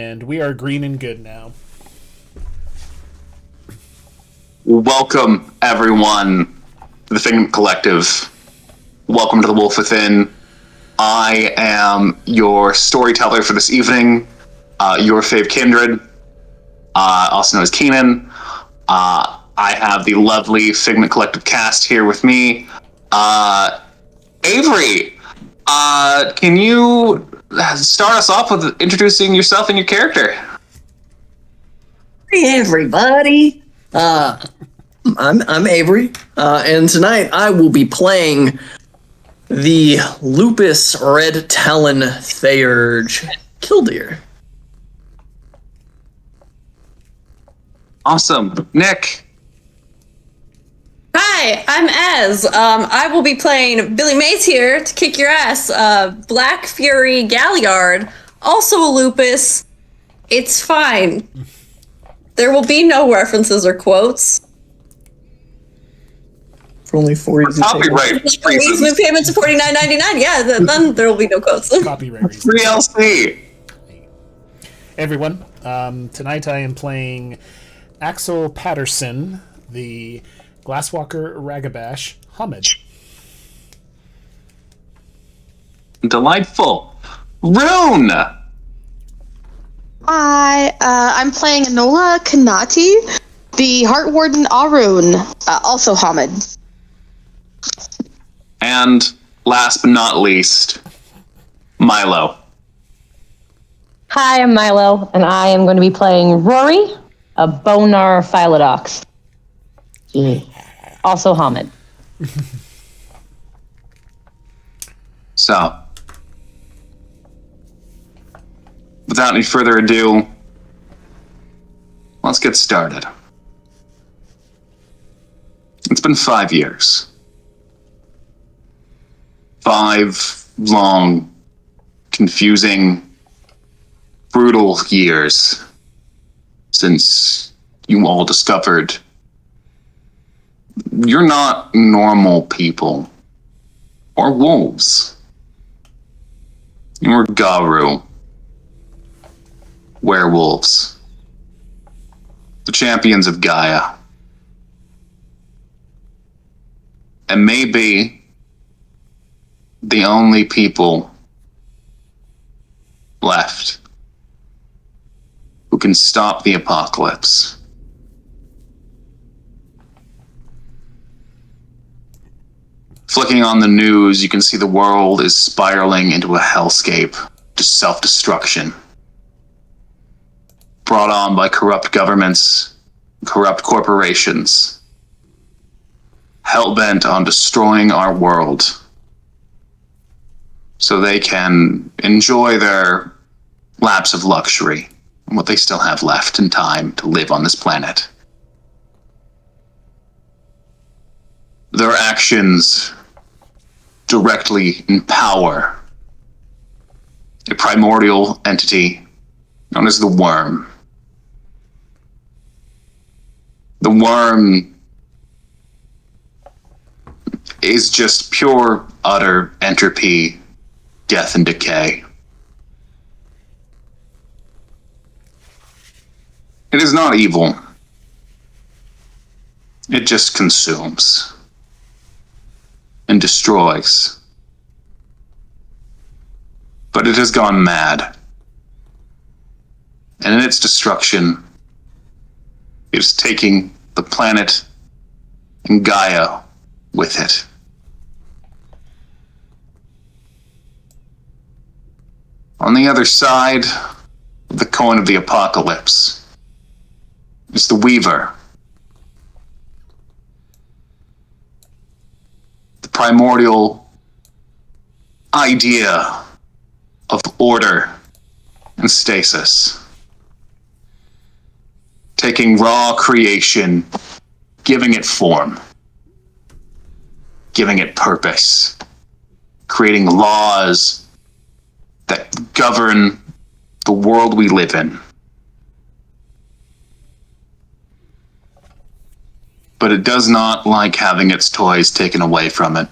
and we are green and good now. Welcome, everyone, to the Figment Collective. Welcome to The Wolf Within. I am your storyteller for this evening, your fave kindred, also known as Keenan. I have the lovely Figment Collective cast here with me. Avery, can you start us off with introducing yourself and your character? Hey everybody, I'm Avery, and tonight I will be playing the Lupus Red Talon Theurge Killdeer. Awesome. Nick. Hi, I'm Ez. I will be playing Billy Mays here to kick your ass. Black Fury Galliard, also a lupus. It's fine. There will be no references or quotes. For only 4 reasons. Copyright Reason payment to $49.99. Yeah, then there will be no quotes. Copyright reasons. Free LC. Everyone, tonight I am playing Axel Patterson, the Glasswalker Ragabash Hamid. Delightful. Rune. Hi, I'm playing Enola Kanati, the Heart Warden Arun, also Hamid. And last but not least, Milo. Hi, I'm Milo, and I am going to be playing Rory, a Bonar Philodox. Also Hamid. So, without any further ado, let's get started. It's been 5 years. 5 long, confusing, brutal years since you all discovered you're not normal people or wolves. You're Garu, werewolves, the champions of Gaia. And maybe the only people left who can stop the apocalypse. Flicking on the news, you can see the world is spiraling into a hellscape to self-destruction. Brought on by corrupt governments, corrupt corporations, hell-bent on destroying our world so they can enjoy their lapse of luxury and what they still have left in time to live on this planet. Their actions directly empower a primordial entity known as the Worm. The Worm is just pure, utter entropy, death and decay. It is not evil. It just consumes and destroys. But it has gone mad. And in its destruction, it is taking the planet and Gaia with it. On the other side of the coin of the apocalypse is the Weaver. The primordial idea of order and stasis. Taking raw creation, giving it form, giving it purpose, creating laws that govern the world we live in. But it does not like having its toys taken away from it.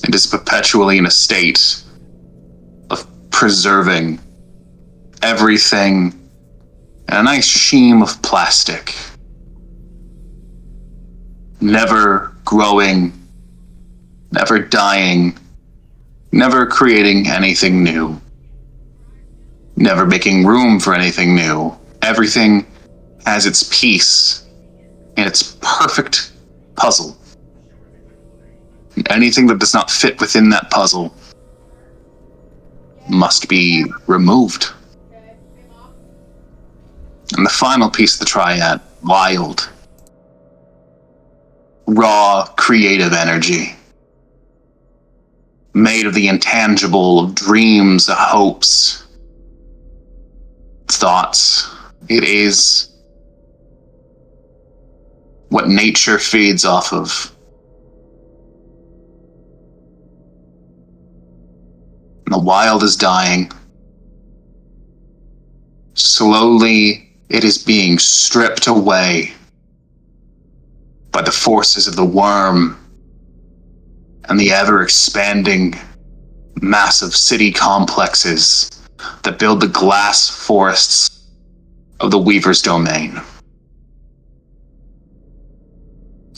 It is perpetually in a state preserving everything in a nice sheen of plastic. Never growing, never dying, never creating anything new, never making room for anything new. Everything has its piece and its perfect puzzle. And anything that does not fit within that puzzle must be removed. And the final piece of the triad, wild, raw, creative energy, made of the intangible, of dreams, of hopes, thoughts. It is what nature feeds off of. And the wild is dying. Slowly, it is being stripped away by the forces of the worm and the ever-expanding, massive city complexes that build the glass forests of the Weaver's domain.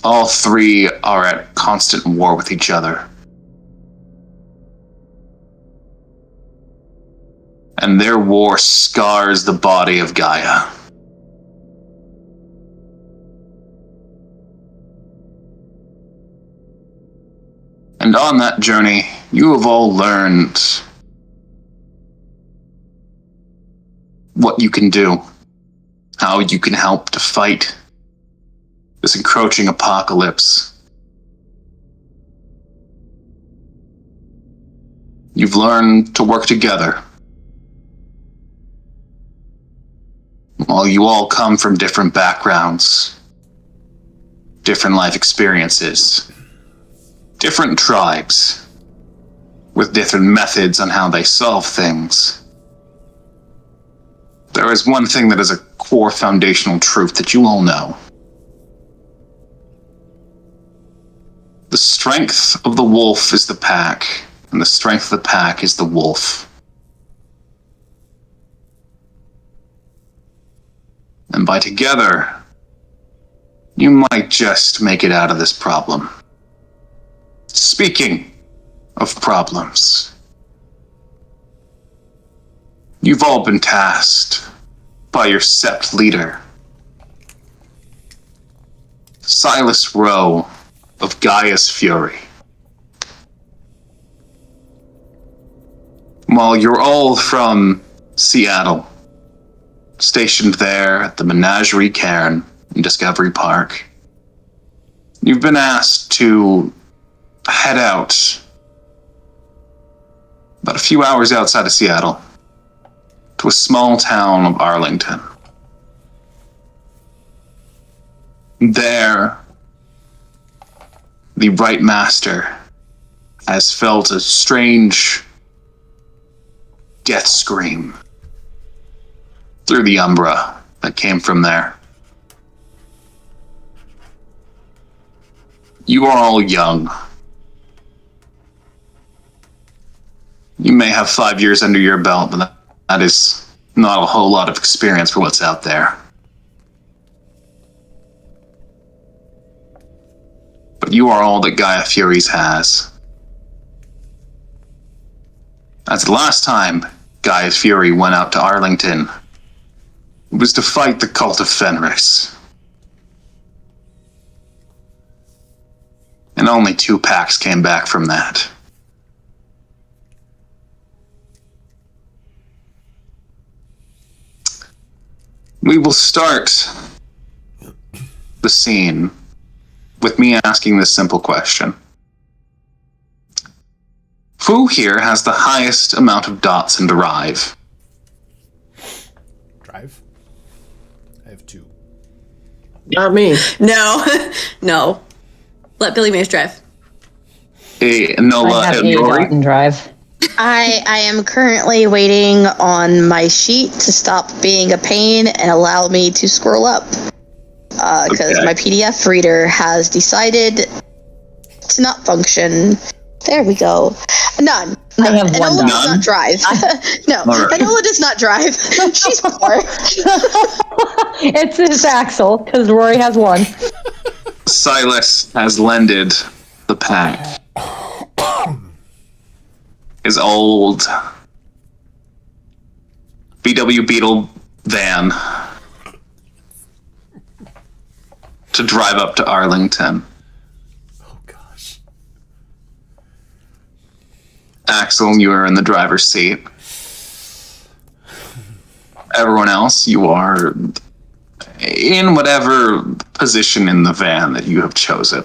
All three are at constant war with each other. And their war scars the body of Gaia. And on that journey, you have all learned what you can do, how you can help to fight this encroaching apocalypse. You've learned to work together. While you all come from different backgrounds, different life experiences, different tribes, with different methods on how they solve things, there is one thing that is a core foundational truth that you all know. The strength of the wolf is the pack, and the strength of the pack is the wolf. And by together, you might just make it out of this problem. Speaking of problems, you've all been tasked by your sept leader, Silas Rowe of Gaia's Fury. While you're all from Seattle, stationed there at the Menagerie Cairn in Discovery Park, you've been asked to head out about a few hours outside of Seattle to a small town of Arlington. There, the Right Master has felt a strange death scream through the umbra that came from there. You are all young. You may have 5 years under your belt, but that is not a whole lot of experience for what's out there. But you are all that Gaia Furies has. As the last time Gaia Fury went out to Arlington, it was to fight the cult of Fenris. And only 2 packs came back from that. We will start the scene with me asking this simple question. Who here has the highest amount of dots in Derive? Drive? I have 2. Not me. No, no. Let Billy Mays drive. Hey, Nola I have and 8 Rory. dot in drive. I am currently waiting on my sheet to stop being a pain and allow me to scroll up. Because Okay. my PDF reader has decided to not function There we go. None. I have one Enola dog. does not drive. No, All right. Enola does not drive. She's poor. It's Axel, because Rory has one. Silas has lended the pack his old VW Beetle van to drive up to Arlington. Oh gosh. Axel, you are in the driver's seat. Everyone else, you are in whatever position in the van that you have chosen.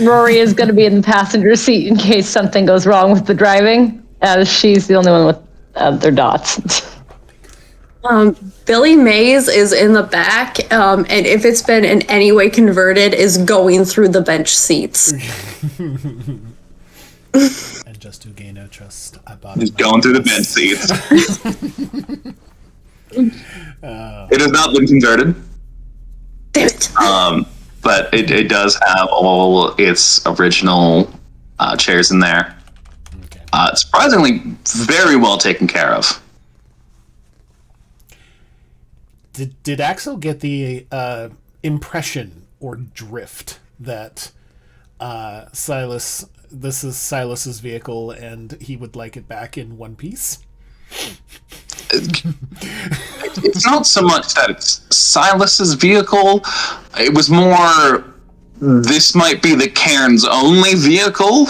Rory is going to be in the passenger seat in case something goes wrong with the driving, as she's the only one with their dots. Billy Mays is in the back, and if it's been in any way converted, is going through the bench seats. And just to gain a trust, I bought He's it. going through the bench seats. It has not been converted. Damn it. But it does have all its original chairs in there. Okay. Surprisingly, very well taken care of. Did Axel get the impression or drift that this is Silas's vehicle and he would like it back in one piece? It's not so much that it's Silas's vehicle. It was more, this might be the Cairn's only vehicle,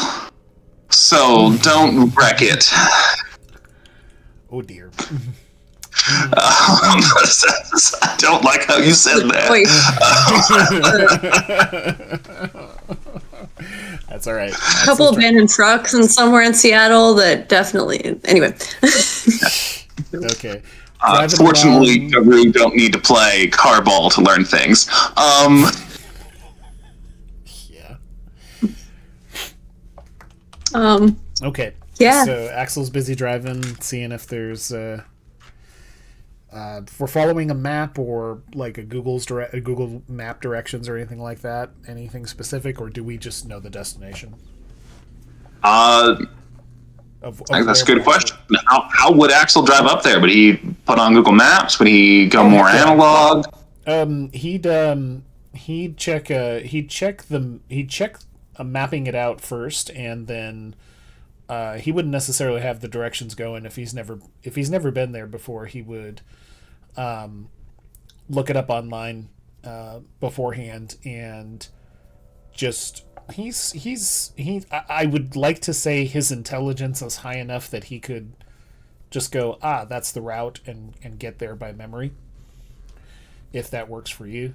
so don't wreck it. Oh dear. I don't like how you said that. That's all right. A couple abandoned trucks and somewhere in Seattle that definitely. Anyway. Okay. Fortunately, we don't need to play car ball to learn things. Yeah. Okay. Yeah. So Axel's busy driving, seeing if there's if we're following a map or like a Google map directions or anything like that. Anything specific, or do we just know the destination? That's a good question. How would Axel drive up there? Would he put on Google Maps? Would he go more analog? He'd check mapping it out first, and then he wouldn't necessarily have the directions going if he's never been there before. He would look it up online beforehand, and just I would like to say his intelligence is high enough that he could just go, that's the route, and get there by memory, if that works for you.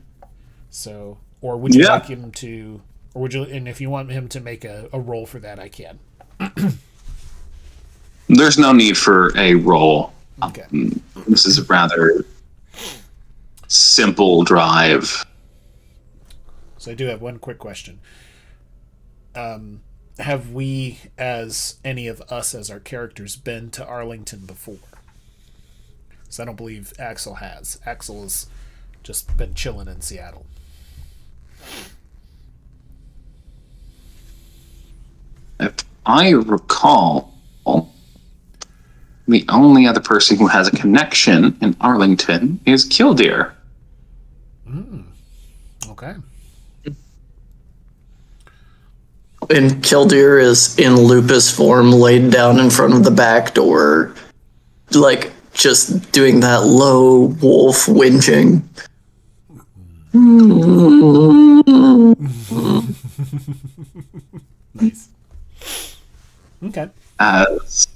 So, or would you like him to, or would you, and if you want him to make a roll for that, I can. There's no need for a roll. Okay. This is a rather simple drive. So I do have one quick question. Have we, as any of us as our characters, been to Arlington before? So I don't believe Axel has. Axel has just been chilling in Seattle. If I recall, the only other person who has a connection in Arlington is Killdeer. Okay. And Killdeer is in lupus form, laid down in front of the back door, like just doing that low wolf whinging. Nice. Okay. As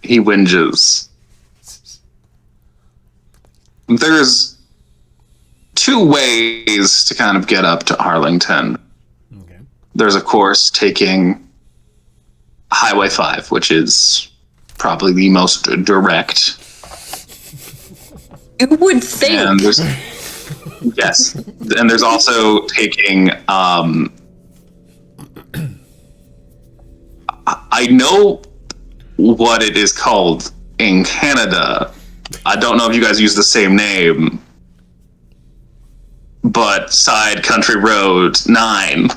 he whinges. There's two ways to kind of get up to Arlington. Okay. There's, of course, taking Highway 5, which is probably the most direct. You would think. And there's, yes. And there's also taking... I know what it is called in Canada. I don't know if you guys use the same name, but Side Country Road 9.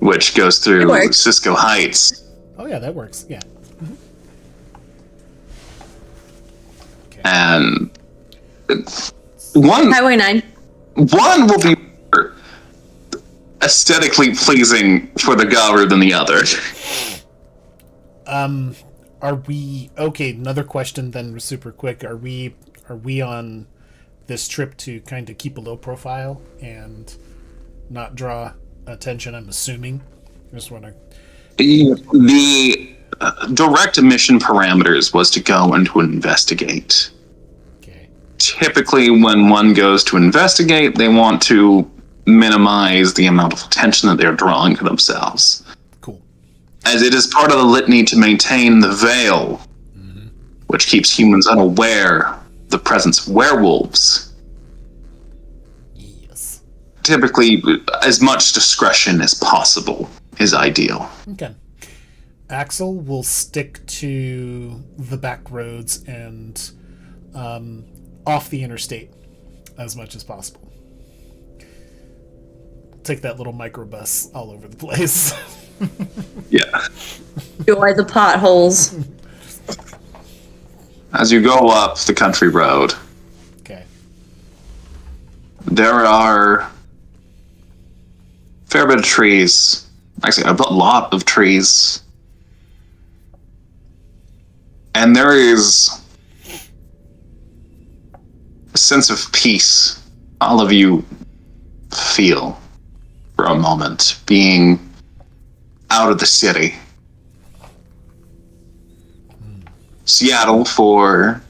which goes It through works. Cisco Heights. Oh yeah, that works. Yeah. Okay. And one Highway 9. will be aesthetically pleasing for the Garu than the other. Are we okay? Another question then, super quick. Are we on this trip to kind of keep a low profile and not draw attention? I'm assuming. I just want to. The direct mission parameters was to go and to investigate. Okay. Typically, when one goes to investigate, they want to minimize the amount of attention that they're drawing to themselves. Cool. As it is part of the litany to maintain the veil, which keeps humans unaware of the presence of werewolves. Yes. Typically, as much discretion as possible is ideal. Okay. Axel will stick to the back roads and off the interstate as much as possible. Take that little microbus all over the place. Yeah. Joy the potholes. As you go up the country road, Okay. there are a fair bit of trees. Actually, a lot of trees. And there is a sense of peace all of you feel for a moment, being out of the city. Seattle, for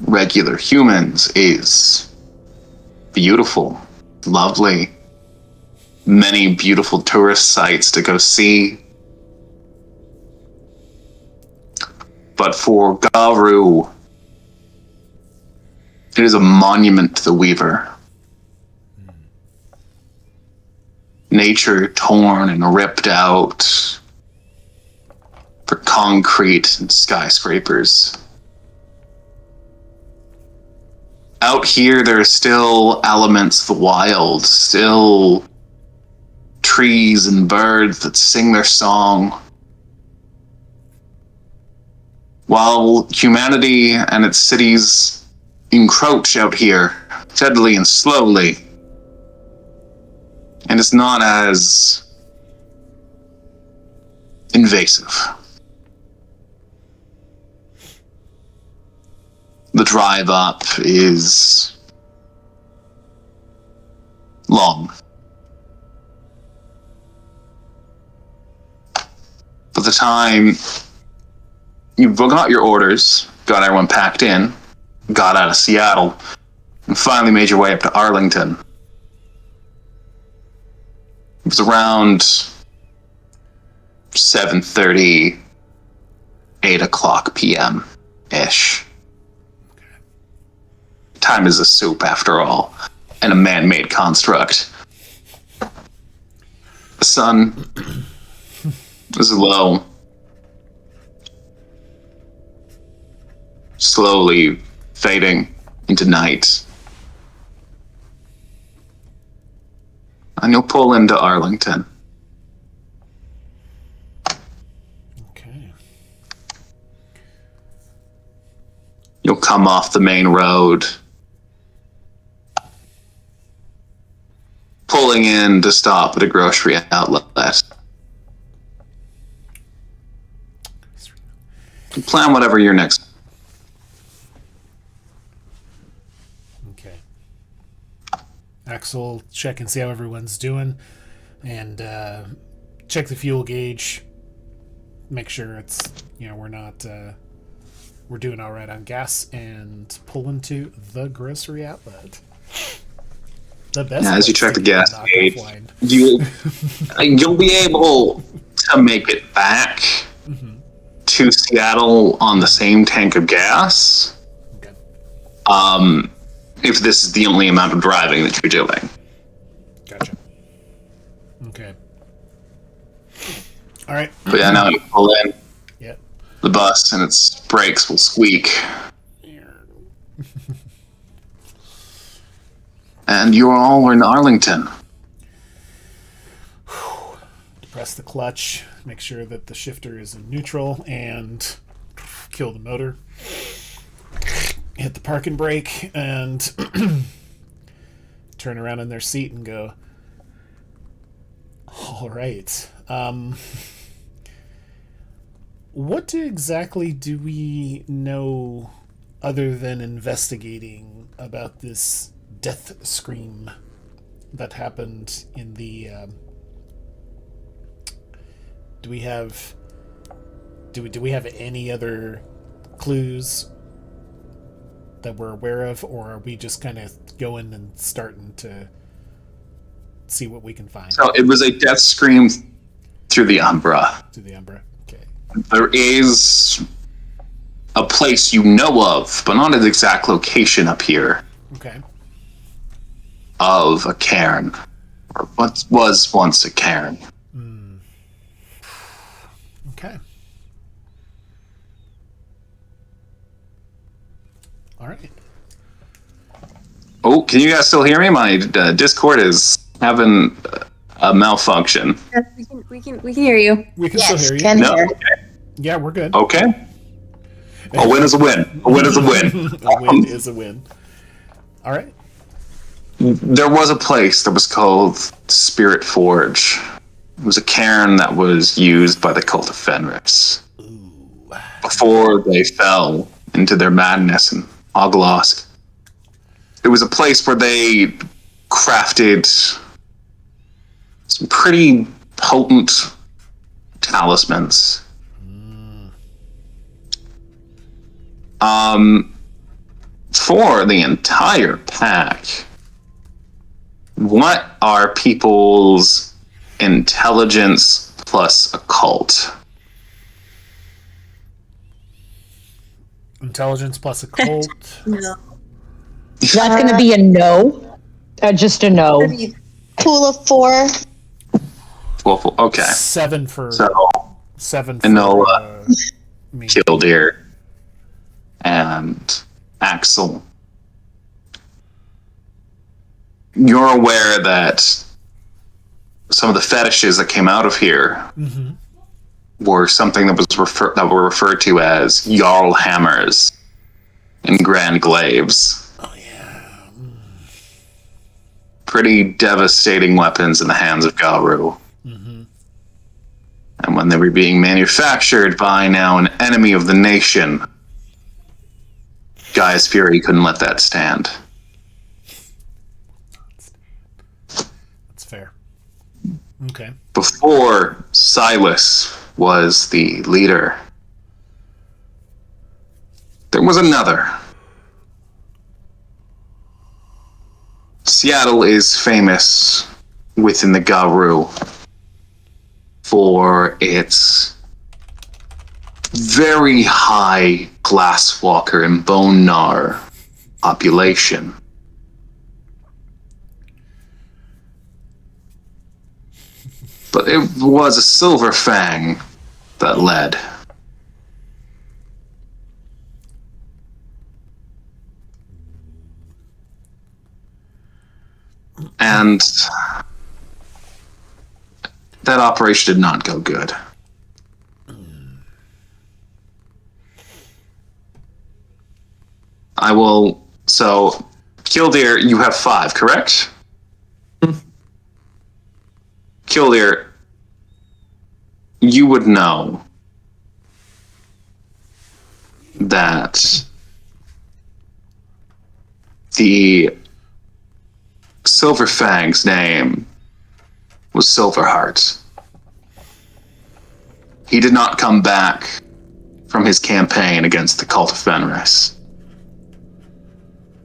regular humans, is beautiful, lovely. Many beautiful tourist sites to go see. But for Garu, it is a monument to the Weaver. Nature torn and ripped out for concrete and skyscrapers. Out here, there are still elements of the wild, still trees and birds that sing their song. While humanity and its cities encroach out here, steadily and slowly, and it's not as invasive. The drive up is long. By the time you got your orders, got everyone packed in, got out of Seattle, and finally made your way up to Arlington, it was around 7:30, 8 o'clock p.m.-ish. Time is a soup, after all, and a man-made construct. The sun is low, slowly fading into night. And you'll pull into Arlington. Okay. You'll come off the main road, pulling in to stop at a grocery outlet. Plan whatever your next. Okay. Axel, check and see how everyone's doing, and check the fuel gauge. Make sure it's, we're not, we're doing all right on gas, and pull into the grocery outlet. The best. Yeah, as you place check to the get gas knockoff gauge, wine. you'll be able to make it back to Seattle on the same tank of gas. Okay. If this is the only amount of driving that you're doing. Gotcha. Okay. All right. But yeah, now you pull in Yep. the bus and its brakes will squeak. And you're all in Arlington. press the clutch, make sure that the shifter is in neutral, and kill the motor. Hit the parking brake, and turn around in their seat and go, all right. What exactly do we know other than investigating about this death scream that happened in the... Do we have any other clues that we're aware of, or are we just kind of going and starting to see what we can find? So it was a death scream through the Umbra. To the Umbra. Okay. There is a place you know of, but not an exact location up here, Okay. of a cairn. Or what was once a cairn. Okay. All right. Oh, can you guys still hear me? My Discord is having a malfunction. We can hear you. We can Yes, still hear you. can No? hear. Yeah, we're good. Okay. A win is a win. A win is a win. A win is a win. All right. There was a place that was called Spirit Forge. It was a cairn that was used by the cult of Fenris. Before they fell into their madness in Oglosk. It was a place where they crafted some pretty potent talismans. For the entire pack, what are people's intelligence plus occult? Intelligence plus occult. No. That's going to be a no. Just a no. Pool of 4. Well, okay. 7 for So, 7 for Enola, me. Killdeer, and Axel. You're aware that some of the fetishes that came out of here were something that were referred to as Jarl hammers and grand glaives. Oh yeah. Pretty devastating weapons in the hands of Garu. And when they were being manufactured by now an enemy of the nation, Gaius Fury couldn't let that stand. That's fair. Okay. Before Silas was the leader, there was another. Seattle is famous within the Garu for its very high glasswalker and bone gnar population. But it was a silver fang that led. And that operation did not go good. I will... So, Killdeer, you have 5, correct? Killdeer, you would know that the Silver Fang's name was Silverheart. He did not come back from his campaign against the cult of Fenris.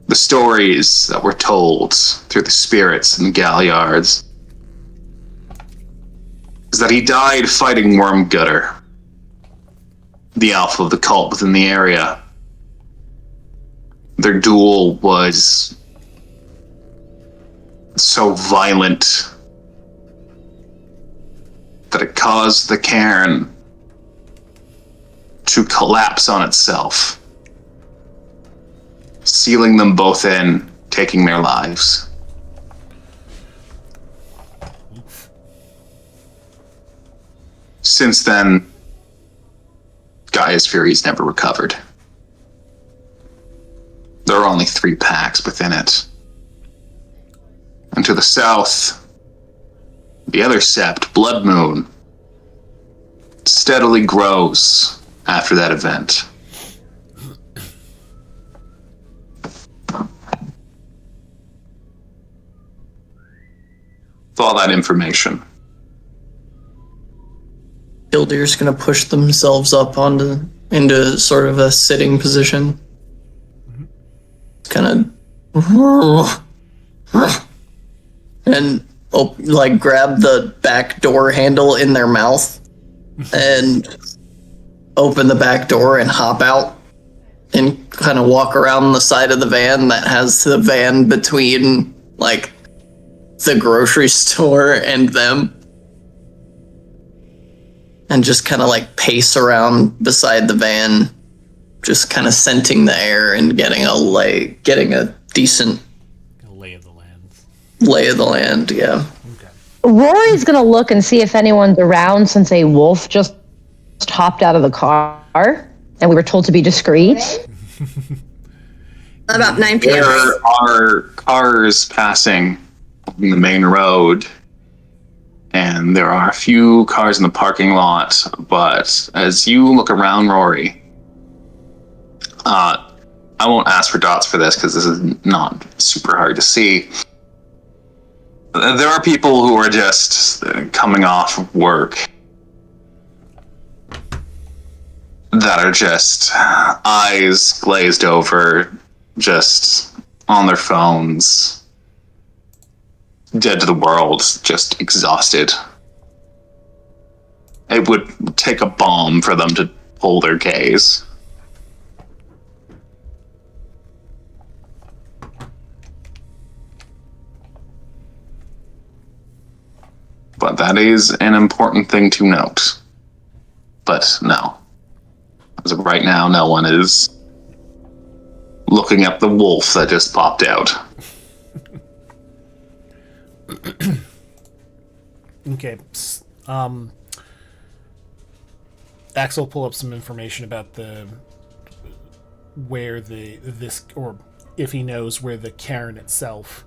The stories that were told through the spirits and the Galliards is that he died fighting Wormgutter, the alpha of the cult within the area. Their duel was so violent that it caused the cairn to collapse on itself, sealing them both in, taking their lives. Since then, Gaia's Fury's never recovered. There are only 3 packs within it. And to the south, the other sept, Blood Moon, steadily grows after that event. With all that information, Kildear's gonna push themselves up into sort of a sitting position. Kind of and grab the back door handle in their mouth and open the back door and hop out and kind of walk around the side of the van that has the van between like the grocery store and them, and just kind of like pace around beside the van, just kind of scenting the air and getting a decent lay of the land. Yeah. Okay. Rory's gonna look and see if anyone's around, since a wolf just hopped out of the car and we were told to be discreet. About 9 p.m. there are cars passing on the main road, and there are a few cars in the parking lot, but as you look around, Rory, I won't ask for dots for this because this is not super hard to see. There are people who are just coming off of work that are just eyes glazed over, just on their phones, dead to the world, just exhausted. It would take a bomb for them to pull their gaze. But that is an important thing to note. But no. As of right now, no one is looking at the wolf that just popped out. Okay. Axel pull up some information about or if he knows where the cairn itself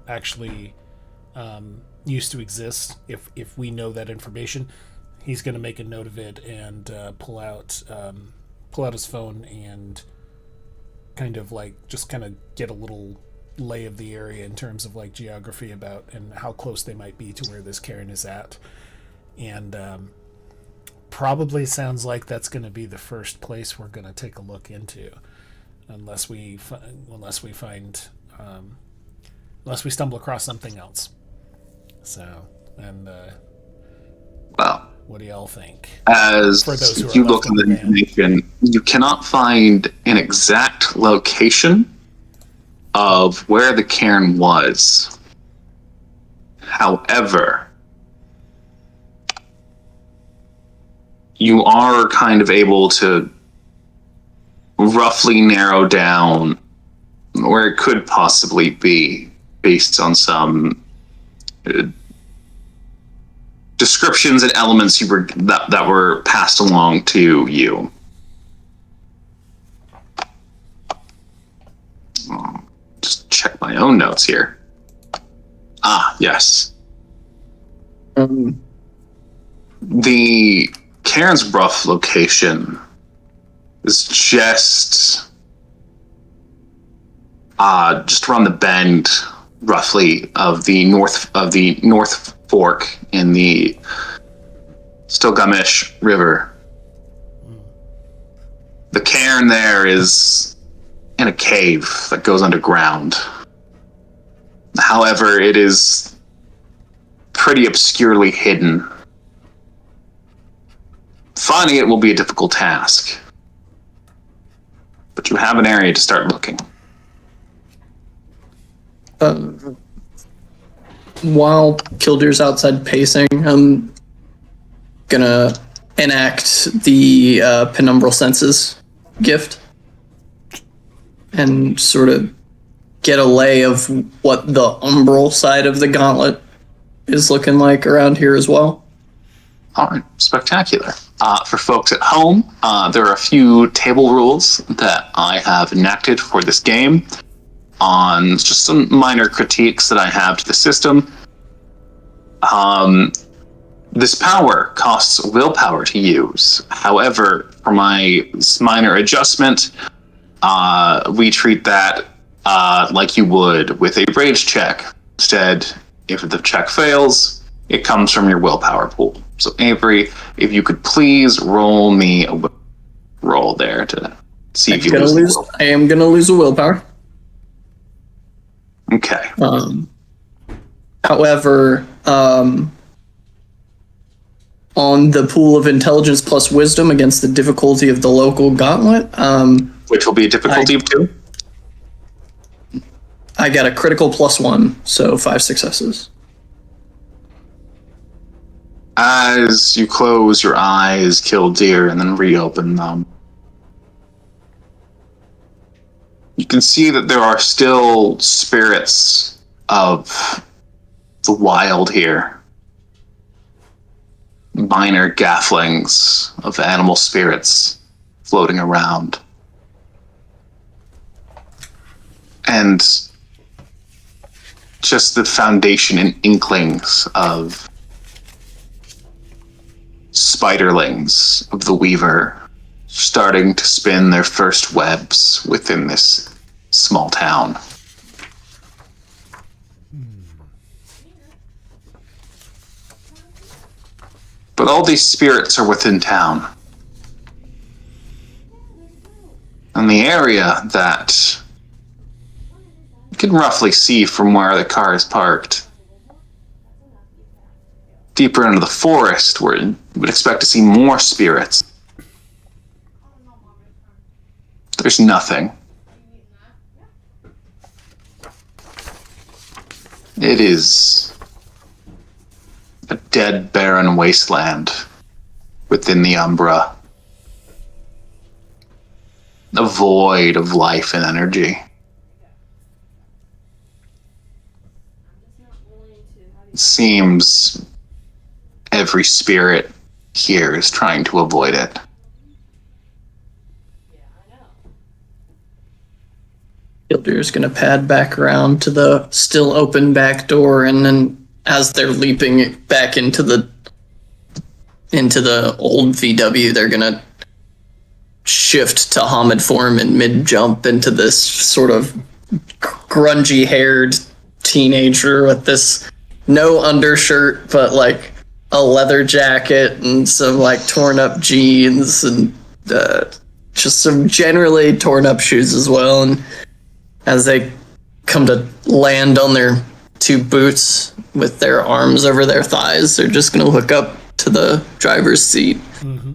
actually used to exist. If we know that information, he's going to make a note of it and pull out his phone and kind of get a little lay of the area in terms of like geography about and how close they might be to where this cairn is at, and probably sounds like that's going to be the first place we're going to take a look into, unless we stumble across something else. So, and well, what do y'all think? As For those who you are look left at the in the van. information, you cannot find an exact location of where the cairn was. However, you are kind of able to roughly narrow down where it could possibly be based on some descriptions and elements that were passed along to you. Just check my own notes here. Ah, yes. The cairn's rough location is just around the bend, roughly, of the North Fork in the Stogamish River. The cairn there is in a cave that goes underground. However, it is pretty obscurely hidden. Finding it will be a difficult task, but you have an area to start looking. While Kildear's outside pacing, I'm gonna enact the penumbral senses gift and sort of get a lay of what the umbral side of the gauntlet is looking like around here as well. All right, spectacular. For folks at home, there are a few table rules that I have enacted for this game on just some minor critiques that I have to the system. This power costs willpower to use. However, for my minor adjustment, we treat that like you would with a rage check. Instead, if the check fails, it comes from your willpower pool. So Avery, if you could please roll me a roll there to see if you lose. I am gonna lose a willpower. Okay. However, on the pool of intelligence plus wisdom against the difficulty of the local gauntlet, which will be a difficulty of 2. I got a critical +1, so 5 successes. As you close your eyes, kill deer, and then reopen them, you can see that there are still spirits of the wild here. Minor gafflings of animal spirits floating around. And just the foundation and inklings of spiderlings of the Weaver starting to spin their first webs within this small town. But all these spirits are within town. And the area that you can roughly see from where the car is parked, deeper into the forest, where you would expect to see more spirits, there's nothing. It is a dead, barren wasteland within the Umbra. A void of life and energy. It seems every spirit here is trying to avoid it. Kildear's gonna pad back around to the still open back door, and then as they're leaping back into the old VW, they're gonna shift to Hamid form and mid jump into this sort of grungy haired teenager with this no undershirt but like a leather jacket and some like torn up jeans and just some generally torn up shoes as well. And as they come to land on their 2 boots with their arms over their thighs, they're just gonna hook up to the driver's seat. Mm-hmm.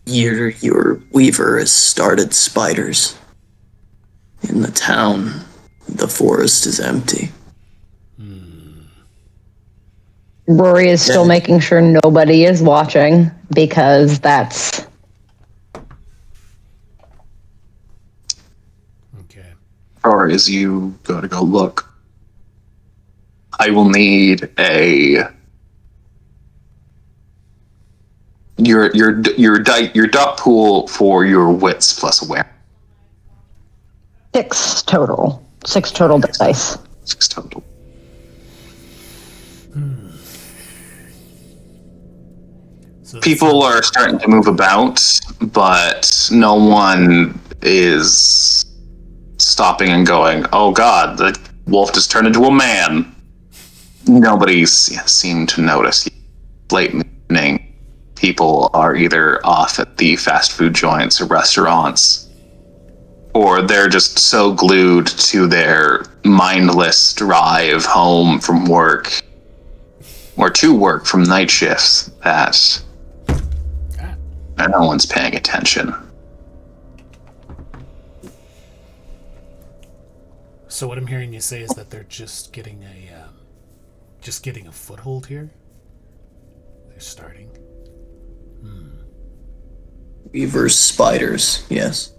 Your weaver has started spiders. In the town, the forest is empty. Rory is still making sure nobody is watching, because that's... Okay. Or as you go to go look, I will need your dot pool for your wits plus awareness. 6 total. 6 total dice. 6 total. So People are starting to move about, but no one is stopping and going, "Oh God, the wolf just turned into a man." Nobody's seemed to notice. Late evening, people are either off at the fast food joints or restaurants, or they're just so glued to their mindless drive home from work or to work from night shifts that no one's paying attention. So what I'm hearing you say is that they're just getting a foothold here. They're starting. Weaver's spiders, yes.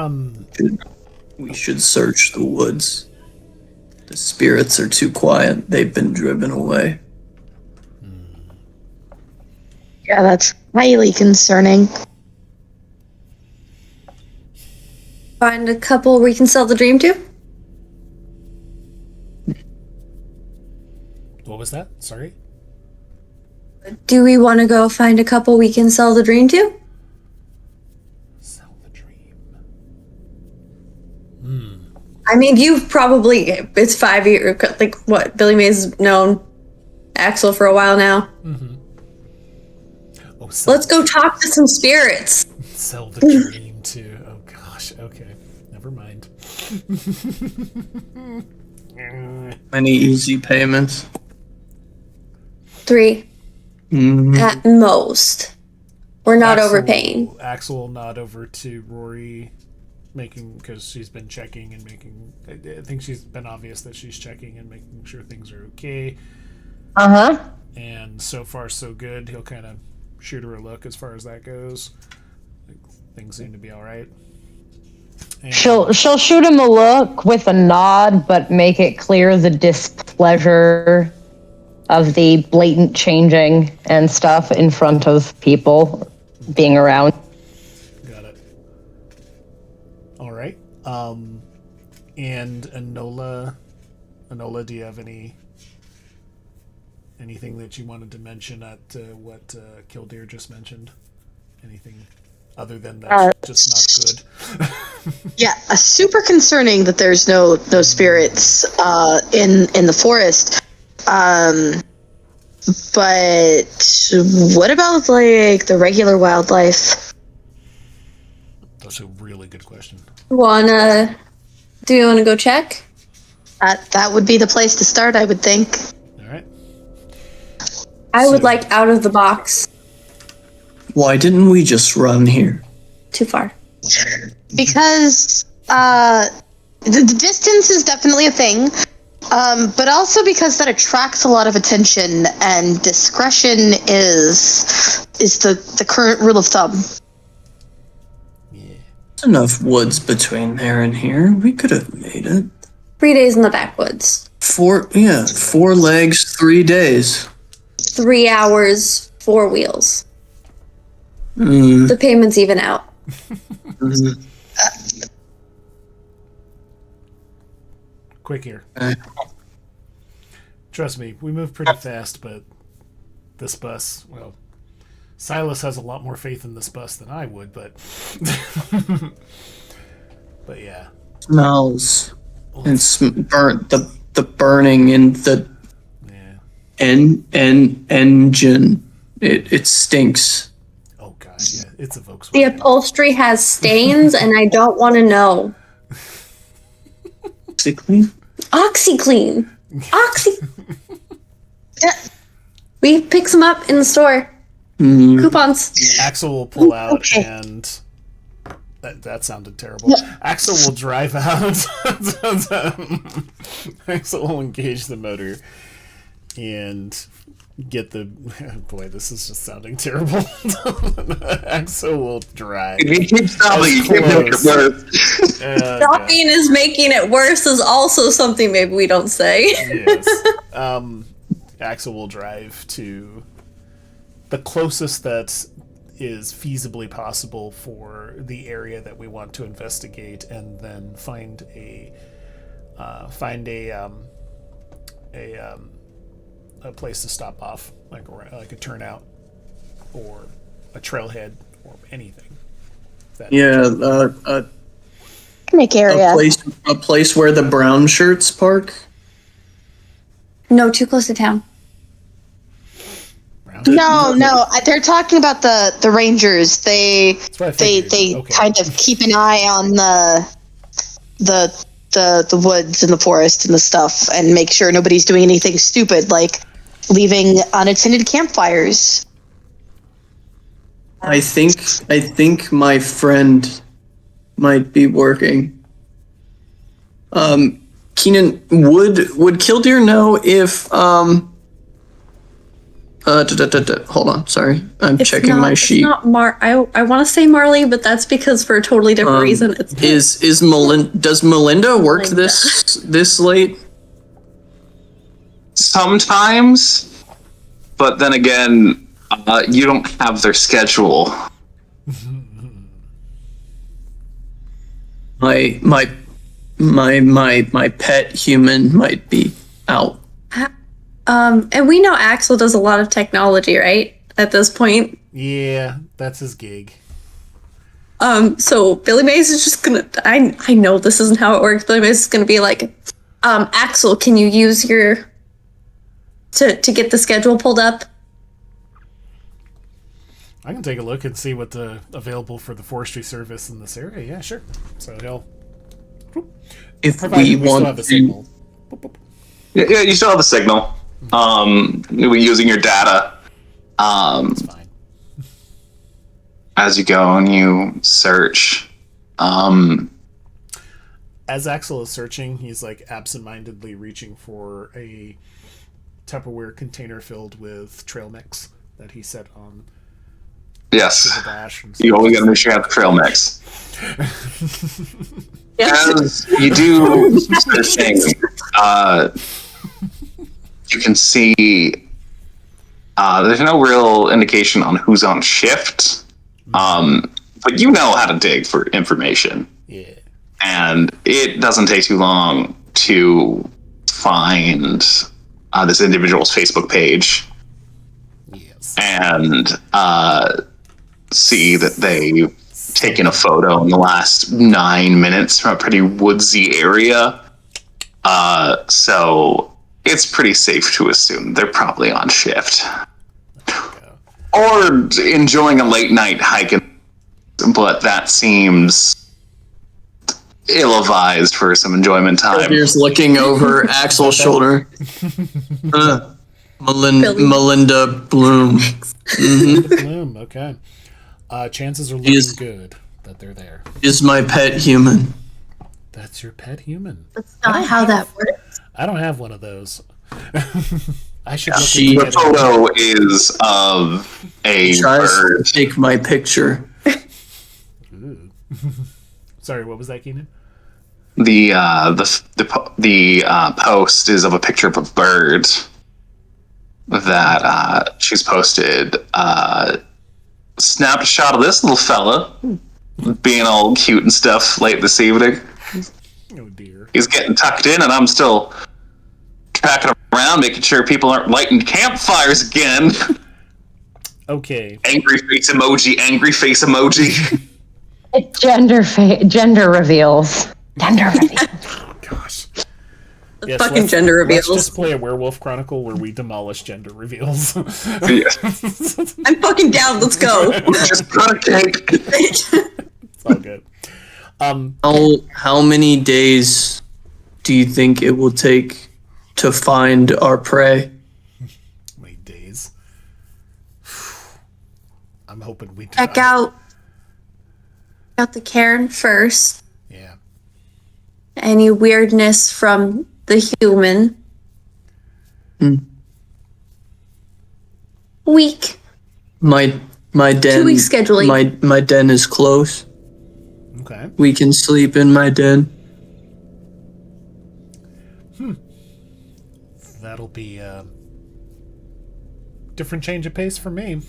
Okay. We should search the woods. The spirits are too quiet. They've been driven away. Yeah, that's highly concerning. Find a couple we can sell the dream to? What was that? Sorry? Do we want to go find a couple we can sell the dream to? Sell the dream. I mean, you've probably, it's 5 years, like what, Billy Mays known Axel for a while now. Oh, sell Let's go talk to some spirits. Sell the dream too. Oh gosh. Okay. Never mind. Any easy payments? 3 at most. We're not overpaying. Axel will nod over to Rory, because she's been checking and making. I think she's been obvious that she's checking and making sure things are okay. And so far, so good. He'll kind of shoot her a look as far as that goes. Like, things seem to be all right. And She'll shoot him a look with a nod, but make it clear the displeasure of the blatant changing and stuff in front of people being around. got it. All right. And Enola, do you have anything that you wanted to mention at what Kildare just mentioned? Anything other than that's just not good? Yeah, super concerning that there's no spirits in the forest. But what about like the regular wildlife? That's a really good question. Do you want to go check? That would be the place to start, I would think. All right. I would like out of the box. Why didn't we just run here? Too far. Because the distance is definitely a thing, but also because that attracts a lot of attention, and discretion is the current rule of thumb. Yeah. There's enough woods between there and here. We could have made it. 3 days in the backwoods. 4 legs, 3 days. 3 hours, 4 wheels. The payment's even out. Quick here. Trust me, we move pretty fast, but this bus, well, Silas has a lot more faith in this bus than I would, but but yeah. Smells and burnt the burning in the engine. It stinks. Oh god, yeah, it's a Volkswagen. The upholstery has stains, and I don't want to know. OxyClean? OxyClean. We pick some up in the store. Coupons. Axel will pull out and that sounded terrible. Axel will drive out. Axel will engage the motor and get the. Boy, this is just sounding terrible. Axel will drive. He keeps stopping. You can't make it worse. Stopping is making it worse is also something maybe we don't say. Yes. Axel will drive to the closest that is feasibly possible for the area that we want to investigate, and then find a place to stop off, like a turnout or a trailhead or anything. Picnic area. A place where the brown shirts park. No, too close to town. No. They're talking about the Rangers. They Okay. kind of keep an eye on the woods and the forest and the stuff, and make sure nobody's doing anything stupid like leaving unattended campfires. I think my friend might be working. Keenan, would Kildare know if hold on, sorry. I'm checking my sheet. It's not I want to say Marley, but that's because for a totally different reason. It's Does Melinda work this late? Sometimes, but then again, you don't have their schedule. My pet human might be out. And we know Axel does a lot of technology, right? At this point. Yeah, that's his gig. So Billy Mays is just gonna, I know this isn't how it works. Billy Mays is gonna be like, Axel, can you use your, to get the schedule pulled up? I can take a look and see what's available for the forestry service in this area. Yeah, sure. So he'll. If Provided we still want have a to, signal. Boop, boop. Yeah, you still have a signal. Using your data. It's fine. As you go and you search. As Axel is searching, he's like absentmindedly reaching for a Tupperware container filled with trail mix that he set on Yes. the dash. And You only gotta make sure you have the trail mix. Yes. As you do searching, you can see there's no real indication on who's on shift. But you know how to dig for information. Yeah. And it doesn't take too long to find this individual's Facebook page Yes. and see that they've taken a photo in the last 9 minutes from a pretty woodsy area. So it's pretty safe to assume they're probably on shift. Or enjoying a late night hike, but that seems ill-advised for some enjoyment time. Here's looking over Axel's shoulder. Melinda Bloom. Bloom, okay. Chances are looking good that they're there. Is my pet human. That's your pet human. That's not how that works. I don't have one of those. I should She- look The into it. photo is of a Tries bird. to take my picture. Ooh. Sorry, what was that, Keenan? The post is of a picture of a bird that she's posted. Snapped a shot of this little fella being all cute and stuff late this evening. Oh dear. He's getting tucked in, and I'm still tracking around, making sure people aren't lighting campfires again. Okay. Angry face emoji, angry face emoji. It's gender reveals. Gender reveals. Gosh. Fucking gender reveals. Let's just play a Werewolf Chronicle where we demolish gender reveals. Yeah. I'm fucking down. Let's go. Just cut a cake. It's all good. How many days do you think it will take to find our prey? Many days. I'm hoping we Check out the cairn first. Yeah. Any weirdness from the human. Week. My den. 2 weeks scheduling. My den is close. Okay. We can sleep in my den. That'll be a different change of pace for me.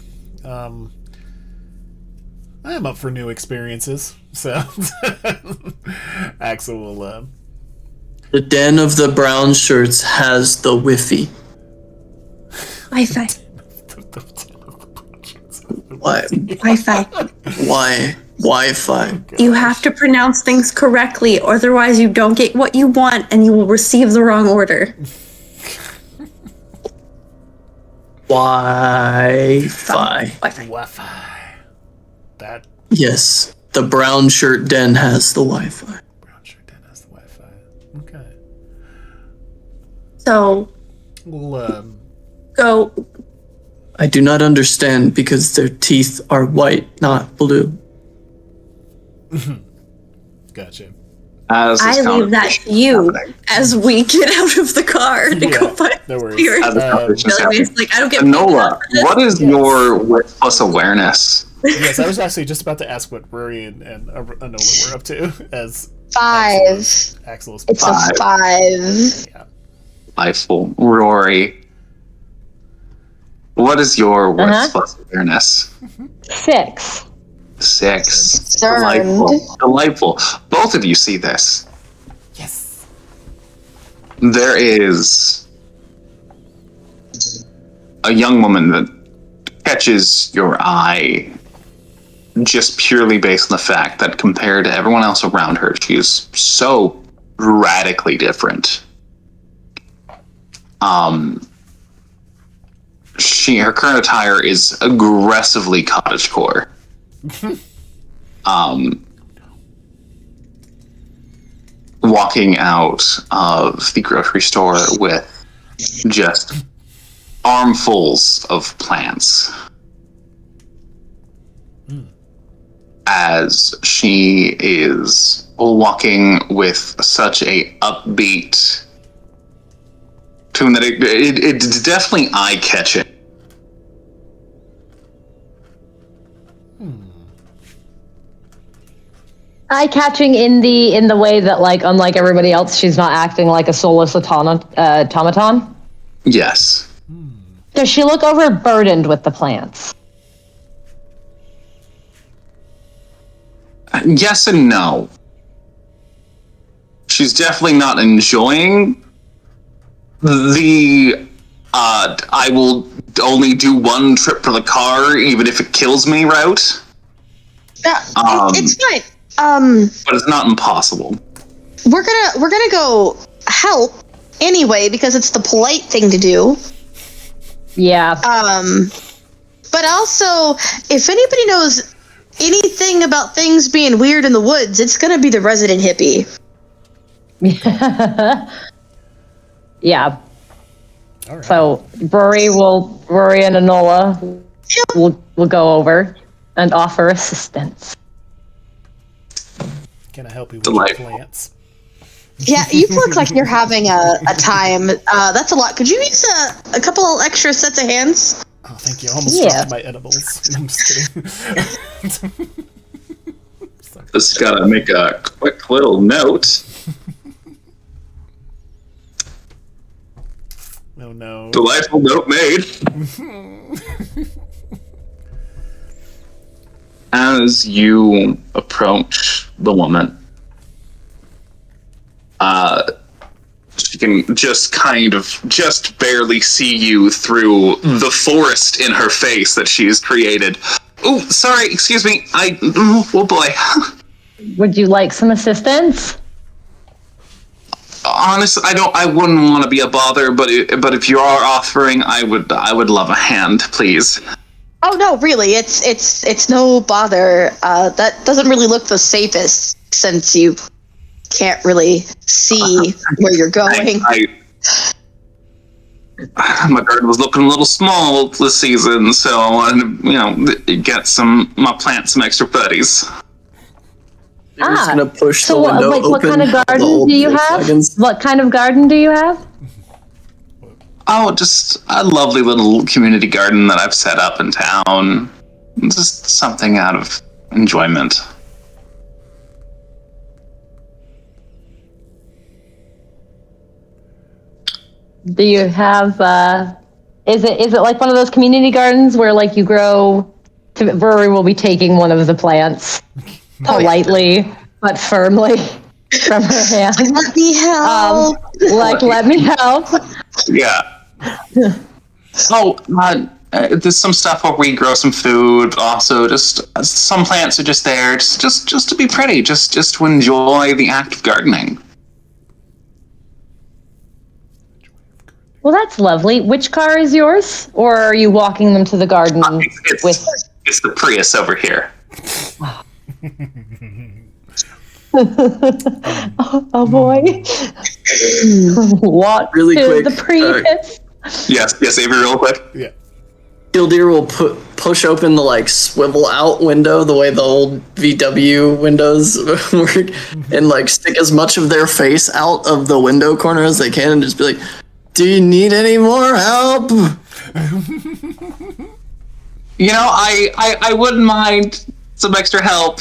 I'm up for new experiences, so Axel will. The den of the brown shirts has the Wi-Fi. Wi-Fi. Why? Wi-Fi. Why? Wi-Fi. You have to pronounce things correctly, or otherwise you don't get what you want and you will receive the wrong order. Wi-Fi. Wi-Fi. Wi-Fi. That Yes, the brown shirt den has the Wi-Fi. brown shirt den has the Wi-Fi. Okay. So, Well, go. I do not understand because their teeth are white, not blue. gotcha. As this I leave that conversation to you is happening. as we get out of the car to Yeah, go find no worries. spirit. As this conversation is Billy happening. Mays like, I don't get Nola, what is your wit plus awareness? Yes, I was actually just about to ask what Rory and Anola were up to as 5. Axel's It's a 5. Yeah. Delightful. Rory, what is your worth plus awareness? 6. 6. Darn. Delightful. Both of you see this. Yes. There is a young woman that catches your eye just purely based on the fact that compared to everyone else around her, she is so radically different. Her current attire is aggressively cottagecore. Walking out of the grocery store with just armfuls of plants. As she is walking with such a upbeat tune that it's definitely eye-catching. Eye-catching in the way that, like, unlike everybody else, she's not acting like a soulless automaton. Yes. Does she look overburdened with the plants? Yes and no. She's definitely not enjoying the I will only do one trip to the car even if it kills me route. Yeah, it's fine. But it's not impossible. We're gonna go help anyway because it's the polite thing to do. Yeah. But also, if anybody knows anything about things being weird in the woods, it's gonna be the resident hippie. Yeah. All right. So Rory and Enola will go over and offer assistance. Can I help you with Delightful. your plants? Yeah, you look like you're having a time. That's a lot. Could you use a couple extra sets of hands? Oh, thank you. I almost dropped my edibles. I'm just kidding. Just gotta make a quick little note. Oh no. Delightful note made. As you approach the woman, she can just barely see you through the forest in her face that she's created. Oh, sorry, excuse me. Oh boy. Would you like some assistance? Honestly, I wouldn't want to be a bother, but if you are offering, I would love a hand, please. Oh no, really, it's no bother. That doesn't really look the safest since you can't really see where you're going. My garden was looking a little small this season, so I wanted to, get my plants some extra buddies. You're just gonna push the So window like, open. what kind of garden do you have? What kind of garden do you have? Oh, just a lovely little community garden that I've set up in town. Just something out of enjoyment. Do you have? Is it like one of those community gardens where like you grow? Rory will be taking one of the plants politely but firmly from her hand. Let me help. Let me help. Yeah. There's some stuff where we grow some food. Also, just some plants are just there, just to be pretty, just to enjoy the act of gardening. Well, that's lovely. Which car is yours, or are you walking them to the garden with? It's the Prius over here. Oh boy! Walk Really to quick, the Prius. Yes, Avery, real quick. Yeah. Killdeer will push open the like swivel out window the way the old VW windows work, and like stick as much of their face out of the window corner as they can, and just be like, "Do you need any more help?" I wouldn't mind some extra help.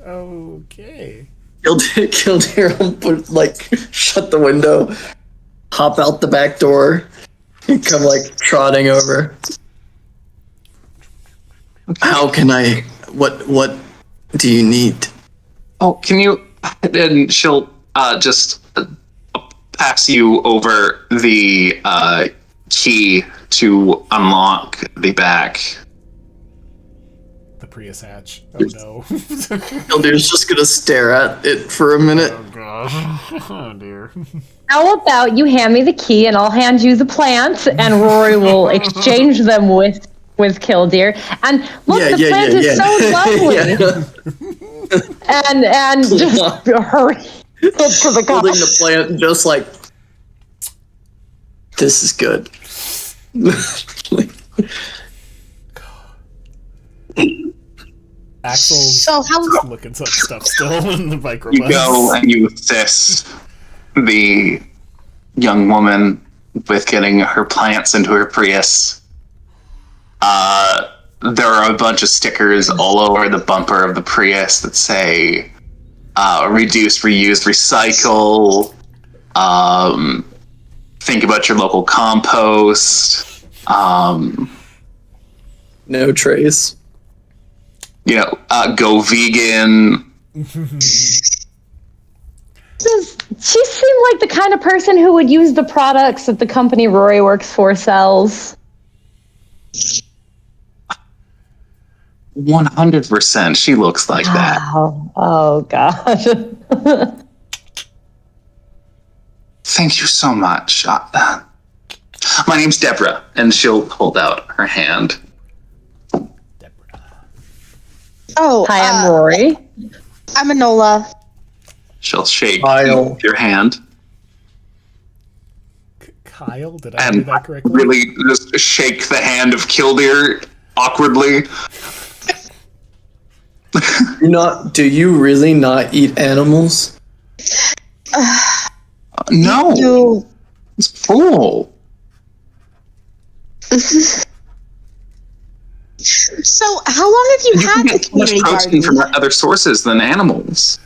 Okay. Killdeer will shut the window, hop out the back door and come like trotting over. How can I? What do you need? Oh, can you? And she'll just pass you over the key to unlock the back. The Prius hatch. Oh no. Kildear's just gonna stare at it for a minute. Oh gosh. Oh dear. How about you hand me the key and I'll hand you the plants, and Rory will exchange them with Killdeer. And look, the plant is so lovely. And just hurry to the car. Holding the plant, just like, this is good. Axel's So how looking some stuff still in the microbus. You go and you assist the young woman with getting her plants into her Prius. There are a bunch of stickers all over the bumper of the Prius that say reduce, reuse, recycle. Think about your local compost. No trace. Go vegan. She seemed like the kind of person who would use the products that the company Rory works for sells. 100%. She looks like that. Oh gosh. Thank you so much. My name's Deborah, and she'll hold out her hand. Oh, Hi, I'm Rory. I'm Enola. She'll shake Kyle. your hand. Kyle, did I do And that correctly? really just shake the hand of Killdeer awkwardly. Do you really not eat animals? No, You. it's full. So, how long have you You had can the get too much community protein garden? from other sources than animals.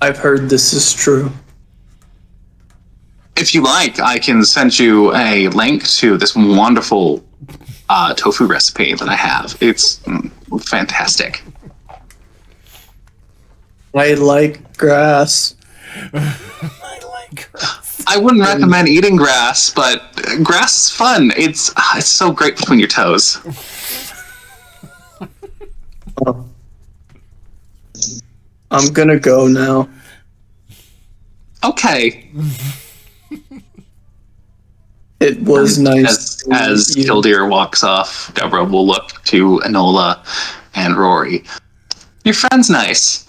I've heard this is true. If you like, I can send you a link to this wonderful tofu recipe that I have. It's fantastic. I like grass. I like grass. I wouldn't recommend eating grass, but grass is fun. It's so great between your toes. I'm gonna go now. Okay. It was nice. As to meet you. Killdeer walks off, Deborah will look to Enola and Rory. Your friend's nice.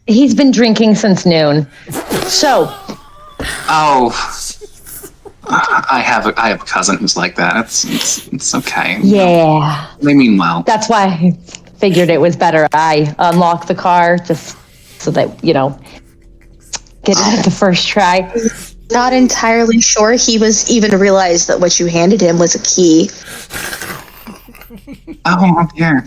He's been drinking since noon. So, Oh, I have a cousin who's like that. It's okay. yeah. They mean well. That's why I figured it was better I unlock the car just so that, get it at the first try. Not entirely sure he was even realized that what you handed him was a key. Oh dear.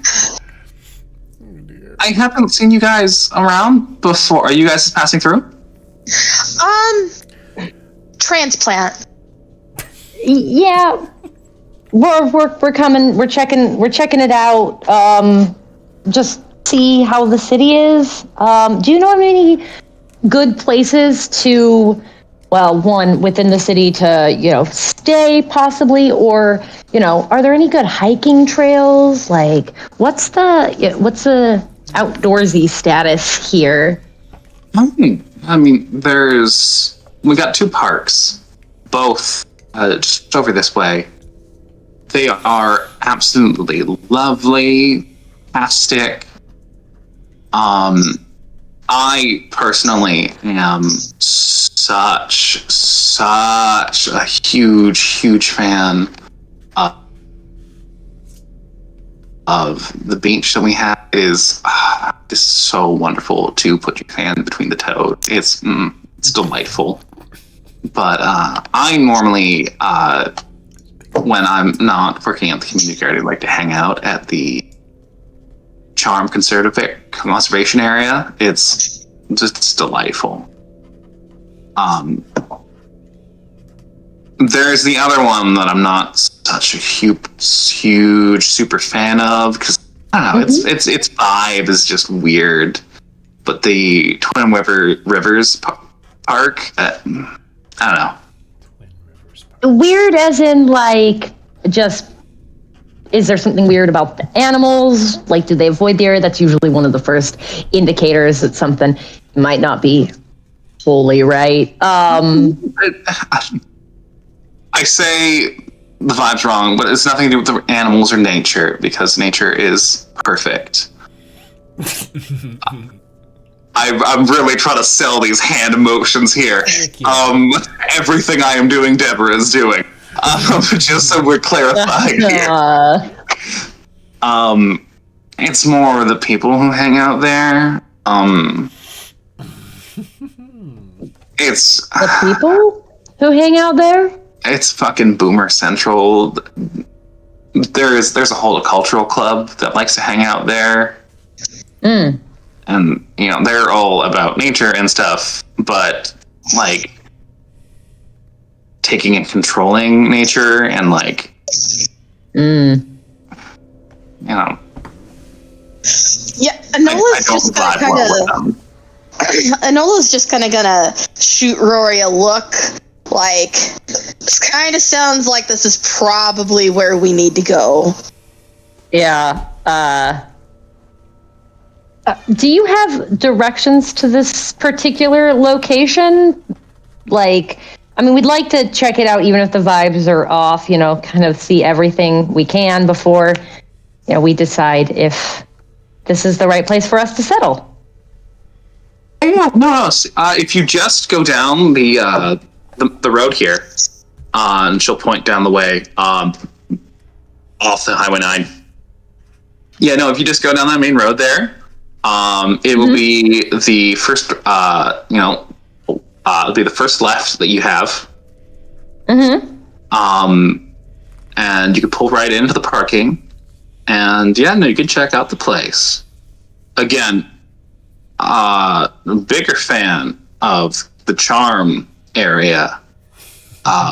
I haven't seen you guys around before. Are you guys just passing through? Transplant. Yeah. We're coming. We're checking it out. Just see how the city is. Do you know of any good places to, one within the city to, stay possibly, or, are there any good hiking trails? Like, what's the outdoorsy status here? I mean, we got two parks, both just over this way. They are absolutely lovely, fantastic. I personally am such a huge fan of the beach that we have. Is so wonderful to put your hand between the toes. It's delightful. But I normally, when I'm not working at the community garden, like to hang out at the Charm conservation area. It's just delightful. There's the other one that I'm not such a huge super fan of because I don't know, its vibe is just weird. But the Twin Rivers Park, I don't know. Weird as in, like, just, is there something weird about the animals? Like, do they avoid the area? That's usually one of the first indicators that something might not be fully right. I say the vibe's wrong, but it's nothing to do with the animals or nature, because nature is perfect. I'm really trying to sell these hand motions here. Everything I am doing, Deborah is doing. Just so we're clarifying here. It's more the people who hang out there. It's the people who hang out there? It's fucking boomer central. There's a whole cultural club that likes to hang out there. And, you know, they're all about nature and stuff, but, like, taking and controlling nature and, like, you know. Yeah, Enola's just kind of gonna shoot Rory a look, like, this kind of sounds like this is probably where we need to go. Yeah, do you have directions to this particular location? Like, I mean, we'd like to check it out even if the vibes are off, you know, kind of see everything we can before, you know, we decide if this is the right place for us to settle. Yeah, no. If you just go down the road here, and she'll point down the way, off the Highway 9. Yeah, no, if you just go down that main road there, it will be the first, it'll be the first left that you have. And you can pull right into the parking, and yeah, no, you can check out the place. Again, bigger fan of the Charm area,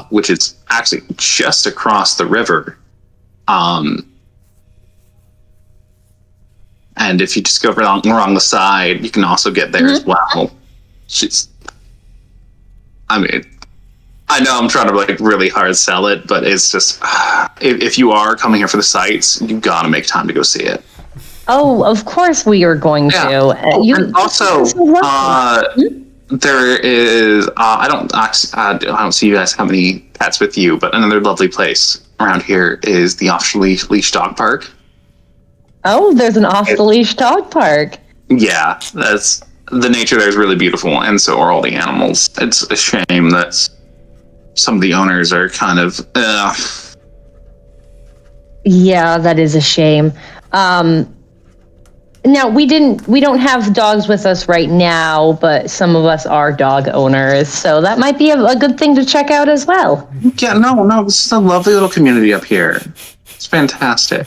which is actually just across the river. And if you just go along the side, you can also get there as well. I mean, I know I'm trying to like really hard sell it, but it's just, if you are coming here for the sights, you gotta make time to go see it. Oh, of course we are going to. And also, there is, I don't see you guys have any pets with you, but another lovely place around here is the off-leash dog park. Oh, there's an off-the-leash dog park. Yeah, the nature there is really beautiful, and so are all the animals. It's a shame that some of the owners are kind of. Yeah, that is a shame. Now we don't have dogs with us right now, but some of us are dog owners, so that might be a good thing to check out as well. Yeah, no, this is a lovely little community up here. It's fantastic.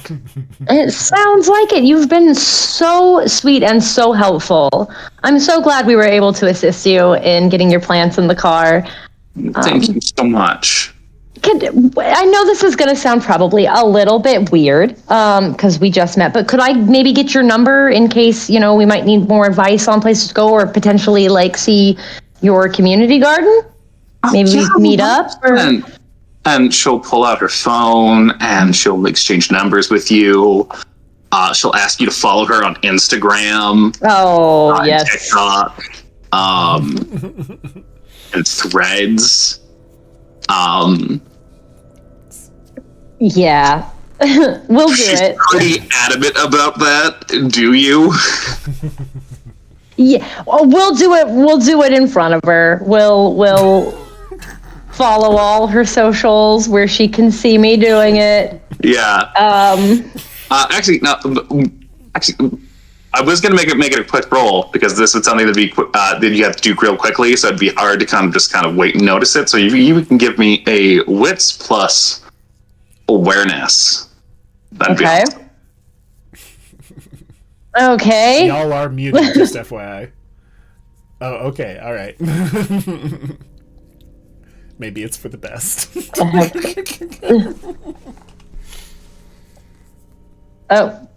It sounds like it. You've been so sweet and so helpful. I'm so glad we were able to assist you in getting your plants in the car. Thank you so much. I know this is going to sound probably a little bit weird because we just met, but could I maybe get your number in case, you know, we might need more advice on places to go or potentially like see your community garden? Maybe we can meet up. And she'll pull out her phone and she'll exchange numbers with you. She'll ask you to follow her on Instagram. Oh, yes. TikTok. And Threads. Yeah. We'll do it. She's pretty adamant about that. Do you? Yeah. Well, we'll do it. We'll do it in front of her. We'll follow all her socials where she can see me doing it. Yeah. Actually, I was gonna make it a quick roll because this is something that you have to do real quickly, so it'd be hard to kind of wait and notice it. So you can give me a wits plus awareness. That'd be awesome. Okay. Y'all are muted, just FYI. Oh, okay, all right. Maybe it's for the best. Oh,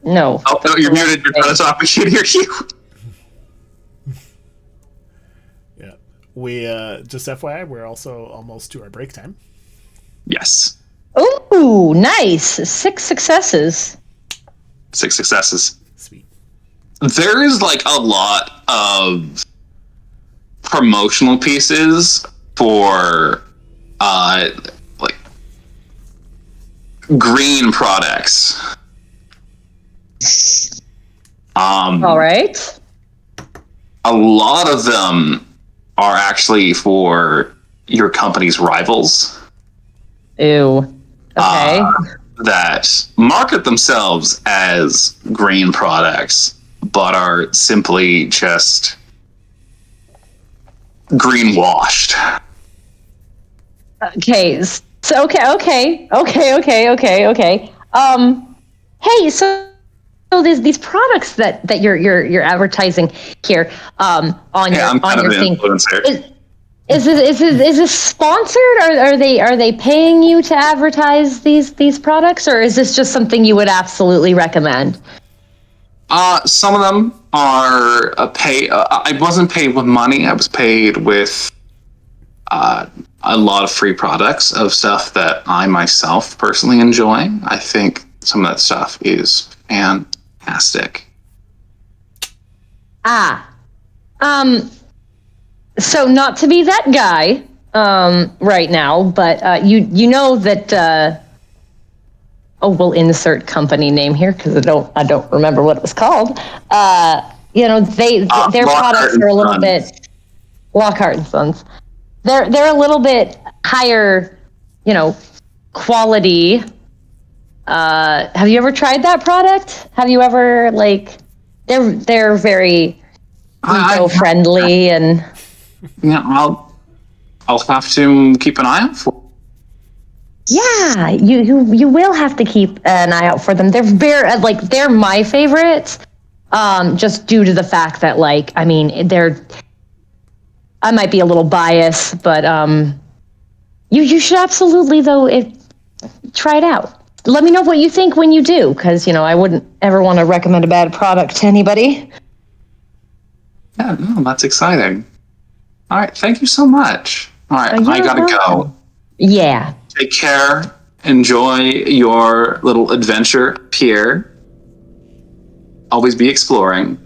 no. Oh, no, you're muted. You're trying to talk. We can't hear you. Yeah. We, just FYI, we're also almost to our break time. Yes. Ooh, nice. 6 successes. 6 successes. Sweet. There is like a lot of promotional pieces for like green products. All right. A lot of them are actually for your company's rivals. Ew. Okay. That market themselves as green products, but are simply just greenwashed. Okay. So okay. Hey, so these products that you're advertising here on Yeah, I'm kind your of an thing. influencer. Is this sponsored? Are they paying you to advertise these products, or is this just something you would absolutely recommend? Some of them are pay. I wasn't paid with money. I was paid with a lot of free products of stuff that I myself personally enjoy. I think some of that stuff is fantastic. So not to be that guy right now, but you know that we'll insert company name here because I don't remember what it was called. Their Lockhart products and are a little Sons. bit Lockhart and Sons. They're a little bit higher, quality. Have you ever tried that product? Have you ever they're very eco-friendly and Yeah, I'll have to keep an eye out for. yeah, you will have to keep an eye out for them. They're very they're my favorites, just due to the fact that I might be a little biased, but you should absolutely try it out. Let me know what you think when you do, because I wouldn't ever want to recommend a bad product to anybody. Yeah, no, that's exciting. All right, thank you so much. All right, I gotta go. Yeah. Take care. Enjoy your little adventure here. Always be exploring.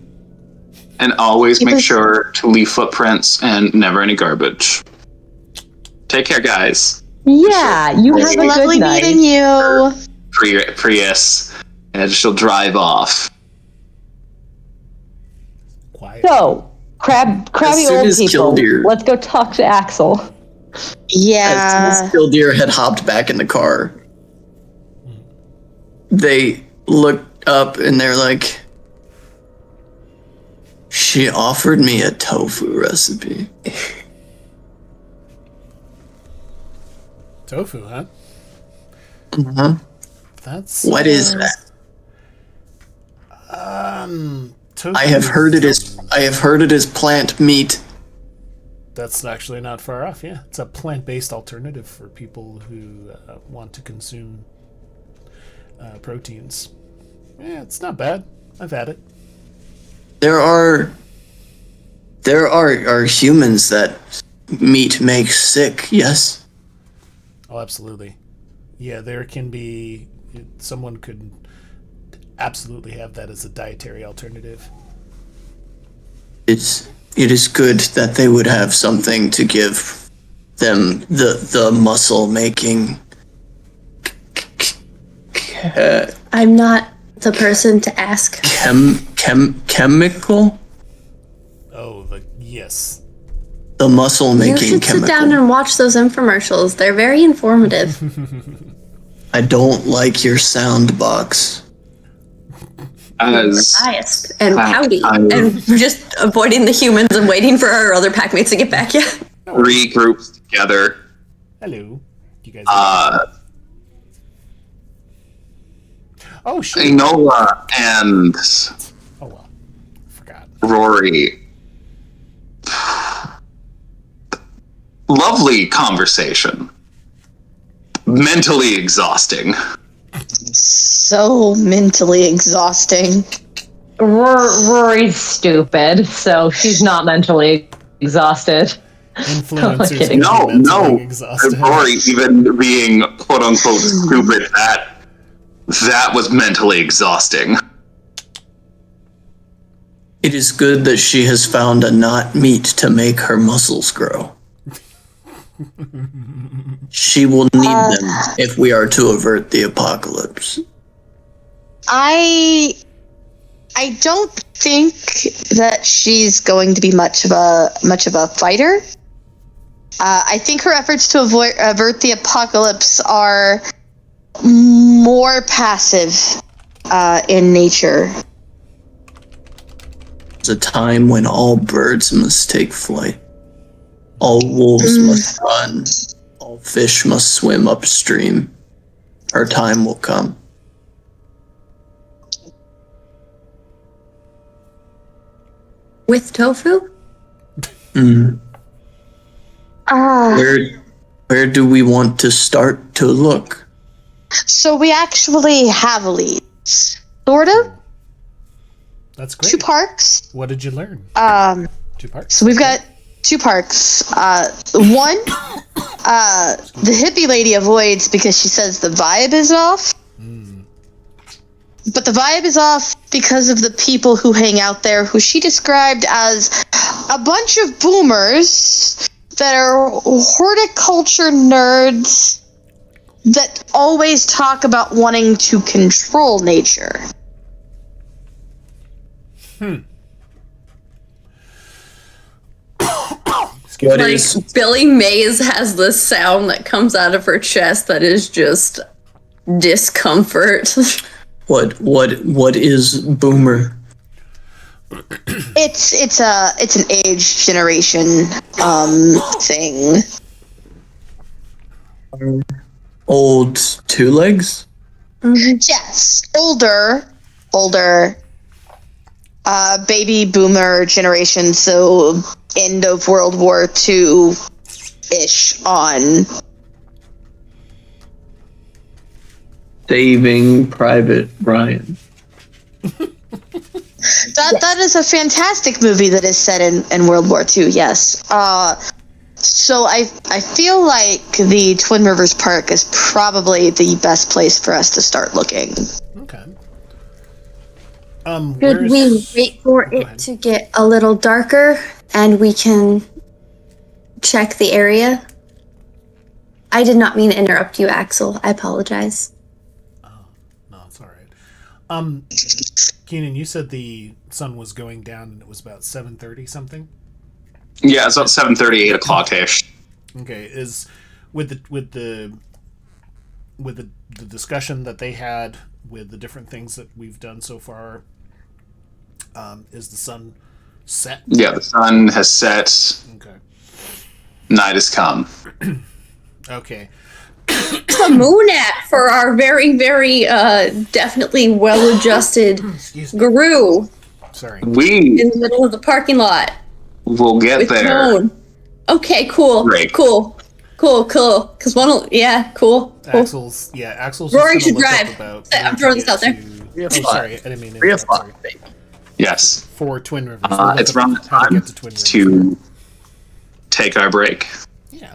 And always make sure to leave footprints and never any garbage. Take care, guys. Yeah, you have a Lovely good night. meeting you. Prius. And she'll drive off. Quiet. So, crabby soon old as people. Killdeer- Let's go talk to Axel. Yeah. As Killdeer had hopped back in the car, they looked up and they're like, she offered me a tofu recipe. Tofu, huh? Uh-huh. That's What is that? tofu. I have heard it is plant meat. That's actually not far off. Yeah, it's a plant-based alternative for people who want to consume proteins. Yeah, it's not bad. I've had it. There are humans that meat makes sick, yes? Oh, absolutely. Yeah, there can be. Someone could absolutely have that as a dietary alternative. It is good that they would have something to give them the muscle making. I'm not the person to ask. Chemical? Oh, yes. The muscle You making should chemical. sit down and watch those infomercials. They're very informative. I don't like your sound box. As Biased and Fact, pouty. I'm- And just avoiding the humans and waiting for our other packmates to get back yet. regroups together. Hello. You guys. Oh, sure. Enola and Oh, well. Forgot. Rory. Love lovely conversation. Mentally exhausting. So mentally exhausting. Rory's stupid, so she's not mentally exhausted. Influencers kidding. can be mentally exhausted. Rory even being quote unquote stupid, that was mentally exhausting. It is good that she has found a not meat to make her muscles grow. She will need them if we are to avert the apocalypse. I don't think that she's going to be much of a fighter. I think her efforts to avert the apocalypse are more passive in nature. It's a time when all birds must take flight. All wolves must run. All fish must swim upstream. Her time will come. With tofu? Where do we want to start to look? So we actually have a lead. Sort of. That's great. 2 parks. What did you learn? 2 parks. So we've got 2 parks. One, the hippie lady avoids because she says the vibe is off. But the vibe is off because of the people who hang out there, who she described as a bunch of boomers that are horticulture nerds that always talk about wanting to control nature. What Like, is Billy Mays has this sound that comes out of her chest that is just discomfort. what is boomer? It's an age generation thing. Old 2 legs? Yes, older, baby boomer generation. So end of World War II ish on. Saving Private Ryan. That is a fantastic movie that is set in World War II. Yes. So I feel like the Twin Rivers Park is probably the best place for us to start looking. Okay. Should we wait for it to get a little darker and we can check the area? I did not mean to interrupt you, Axel. I apologize. No, it's all right. Keenan, you said the sun was going down and it was about 7:30 something. Yeah, it's about 7:30, 8 o'clock ish. Okay, is with the discussion that they had with the different things that we've done so far, is the sun set? Yeah, the sun has set. Okay. Night has come. Okay. The moon at for our very, very definitely well-adjusted guru Sorry. We in the middle of the parking lot. will get With there. Moan. Okay, cool. Great. Cool. Because cool. Axel's Rory just should gonna look drive. up about I'm where throwing to this out get there. to- Oh, sorry, I didn't mean to 3 interrupt, o'clock, sorry. baby. Yes. For Twin Rivers. We'll look It's up around the how to time get to Twin Rivers. to take our break. Yeah.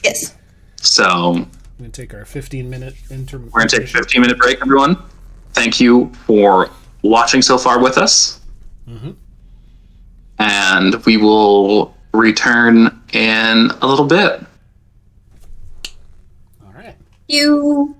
Yes. So We're gonna take our 15-minute intermission. we're going to take a 15-minute break, everyone. Thank you for watching so far with us. And we will return in a little bit. All right. You.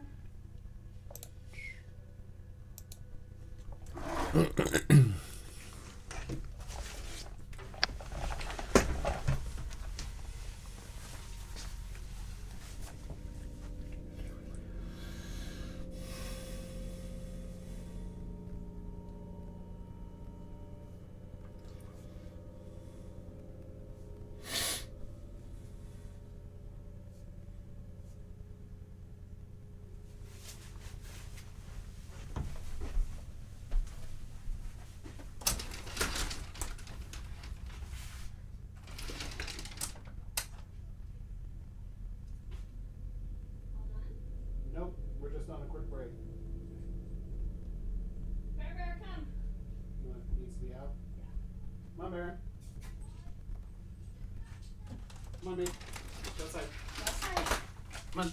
quick break. Bear, come. You want needs to be out? Yeah. Come on, Baron. Come on, babe. Go outside. Outside. Come on.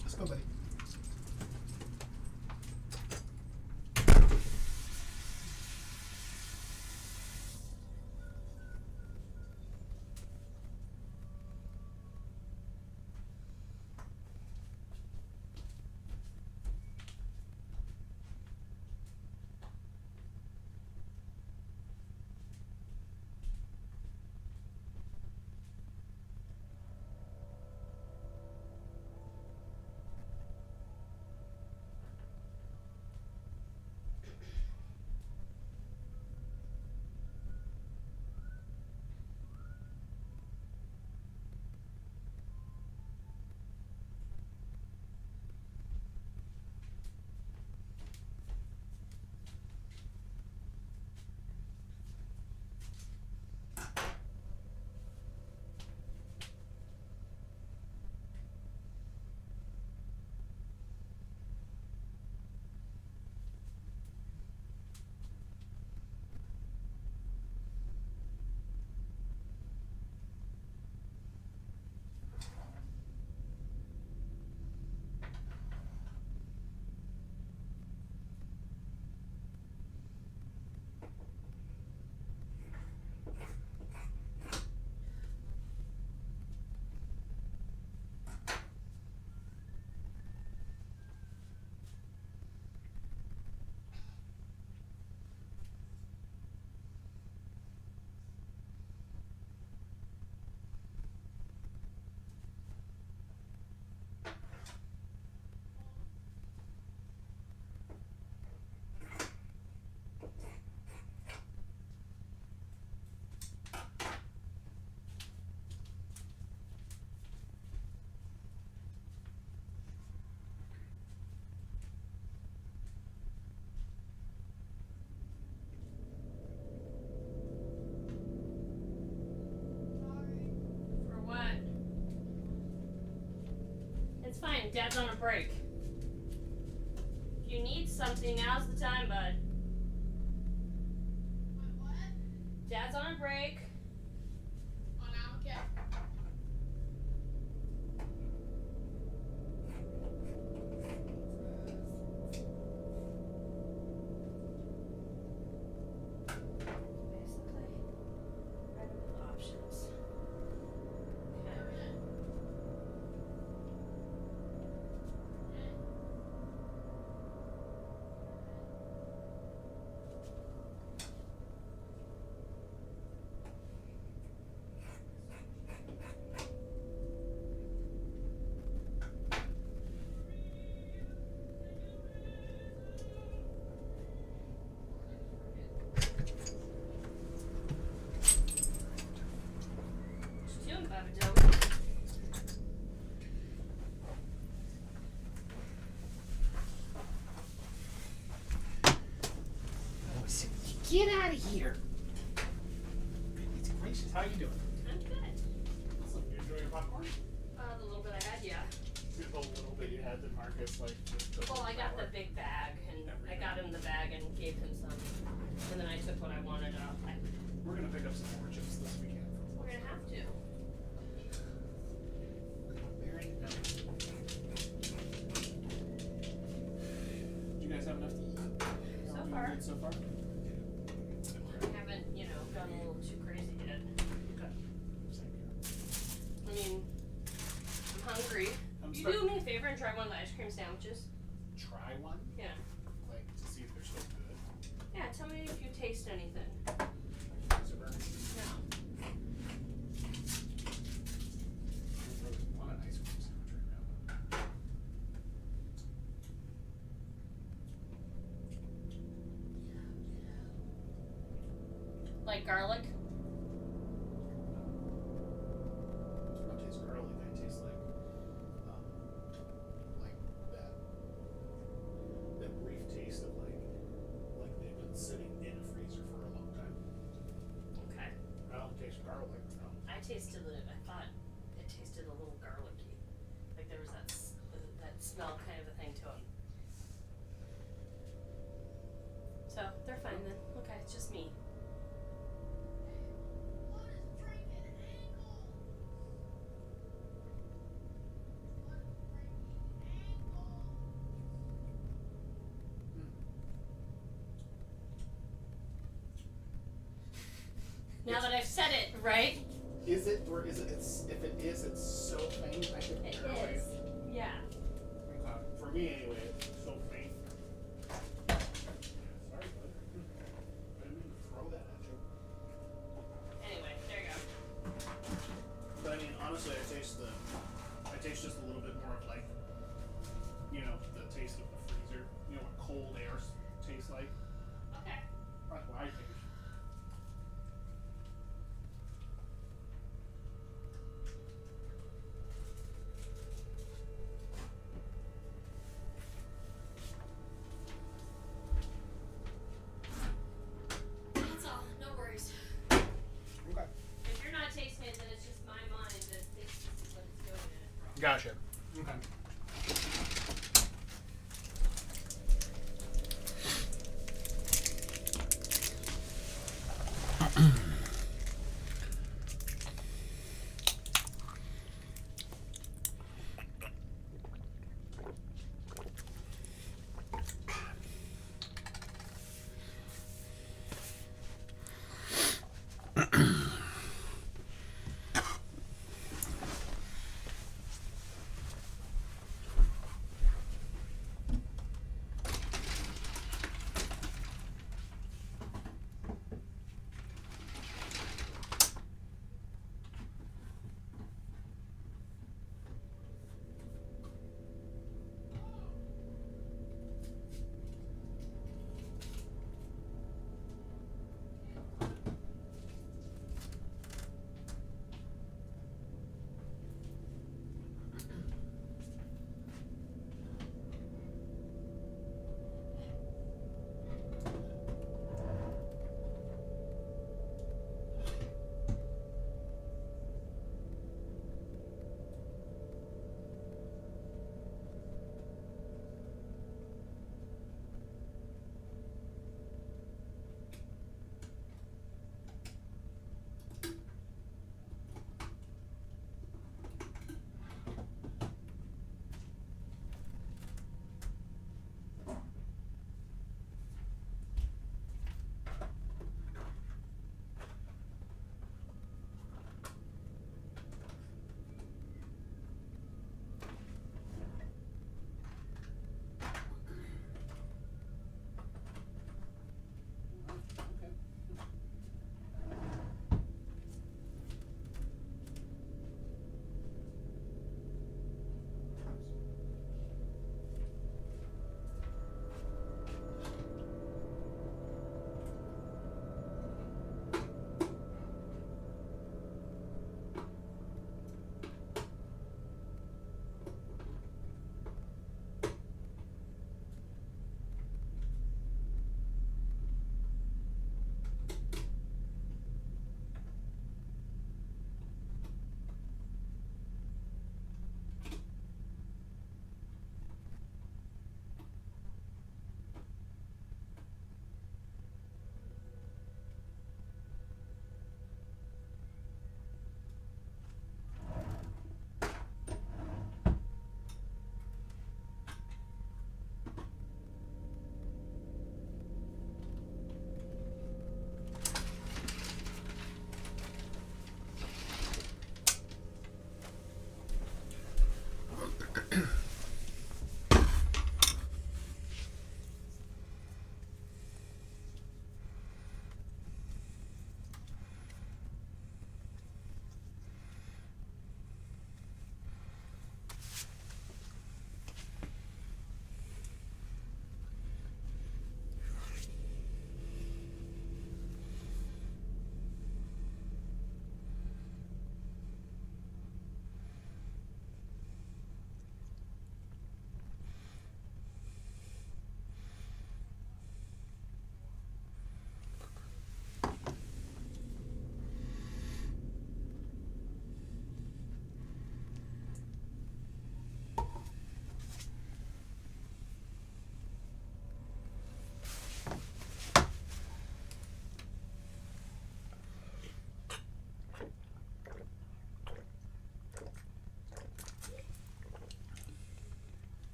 Let's go, buddy. For what? It's fine. Dad's on a break. If you need something, now's the time, bud. What? Dad's on a break. Oh, now, okay. Basically, random options. Okay. What you doing, Baba Doe? Get out of here. Goodness gracious, how you doing? I'm good. Awesome. You enjoy your popcorn? The little bit I had, yeah. The little bit you had that Marcus like. Well, I got the big bag, and I got him the bag and gave him some. And then I took what I wanted off. We're gonna pick up some more chips this weekend. We're gonna have to. Baron, no. Did you guys have enough to eat? So Doing far. good so far? I haven't, gone a little too crazy yet. Okay. Same here. I mean, I'm hungry. You do me a favor and try one of the ice cream sandwiches? Try one? Yeah. Like, to see if they're still good. Yeah, tell me if you taste anything. Super. No. I want an ice cream sandwich right now. Like garlic? It don't taste garlic. It tastes like that brief taste of like they've been sitting in a freezer for a long time. Okay. I don't taste garlic. No. smell kind of a thing to them. So they're fine then. Okay, it's just me. Now that I've said it, right? Is it, or is it? If it is, it's so faint. I can It barely. is. Yeah. Okay. For me, anyway, it's so faint. Sorry, bud. I didn't mean to throw that at you. Anyway, there you go. But I mean, honestly, I taste just a little bit more of like, the taste of the freezer. You know what cold air tastes like. Okay. That's what I taste. That's all. No worries. Okay. If you're not tasting it, then it's just my mind that thinks this is what it's doing and it's wrong. Gotcha. Okay.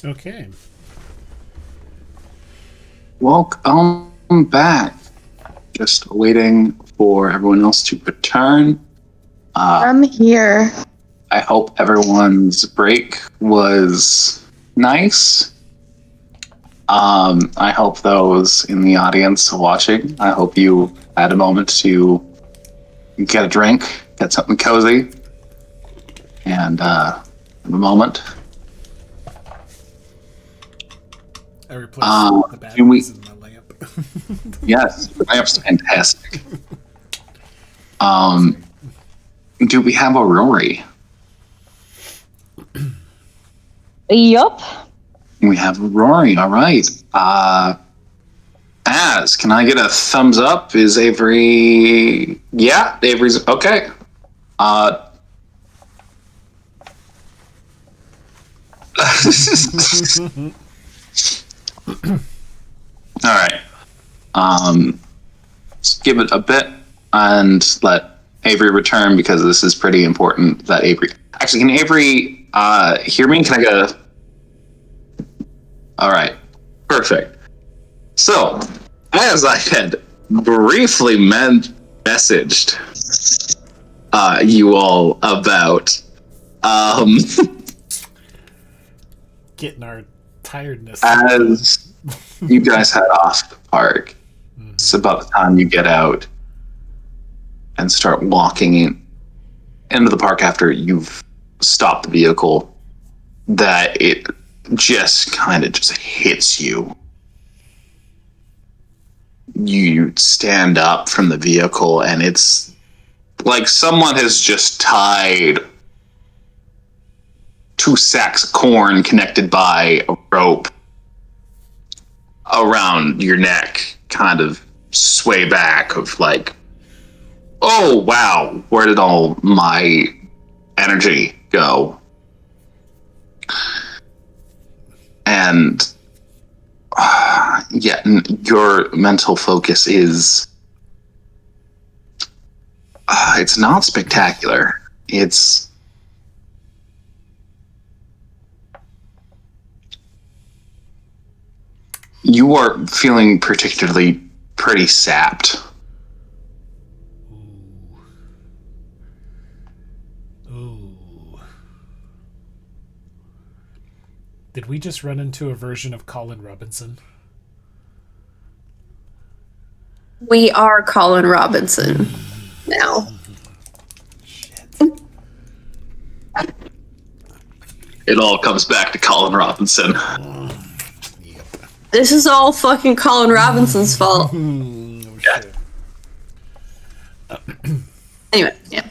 Okay. Welcome back. Just waiting for everyone else to return. I'm here. I hope everyone's break was nice. I hope those in the audience watching, I hope you had a moment to get a drink, get something cozy, and have a moment. I replaced the batteries in my lamp. Yes, the lamp's fantastic. Do we have a Rory? Yup. We have a Rory, all right. Az, can I get a thumbs up? Is Avery... Yeah, Avery's... Okay. All right. Just give it a bit and let Avery return because this is pretty important. That Avery. Actually, can Avery hear me? Can I go? All right. Perfect. So, as I had briefly messaged you all about Getting our tiredness. as you guys head off the park, it's about the time you get out and start walking into the park after you've stopped the vehicle, that it just kind of just hits you. You stand up from the vehicle and it's like someone has just tied 2 sacks of corn connected by a rope around your neck, kind of sway back of like, oh wow, where did all my energy go? And yeah, your mental focus is it's not spectacular. It's you are feeling particularly pretty sapped. Ooh. Did we just run into a version of Colin Robinson? We are Colin Robinson now. It all comes back to Colin Robinson. This is all fucking Colin Robinson's fault. Oh, shit. Anyway, yeah.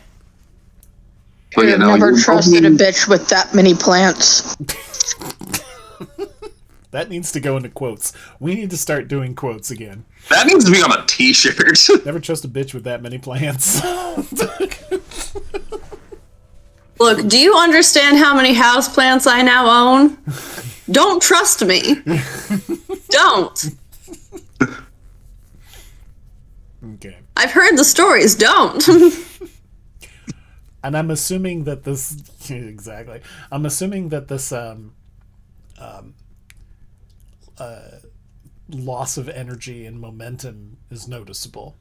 But, I've never trusted a bitch with that many plants. That needs to go into quotes. We need to start doing quotes again. That needs to be on a t-shirt. Never trust a bitch with that many plants. Look, do you understand how many houseplants I now own? Don't trust me. Don't. Okay. I've heard the stories. Don't. And I'm assuming that this exactly. I'm assuming that this loss of energy and momentum is noticeable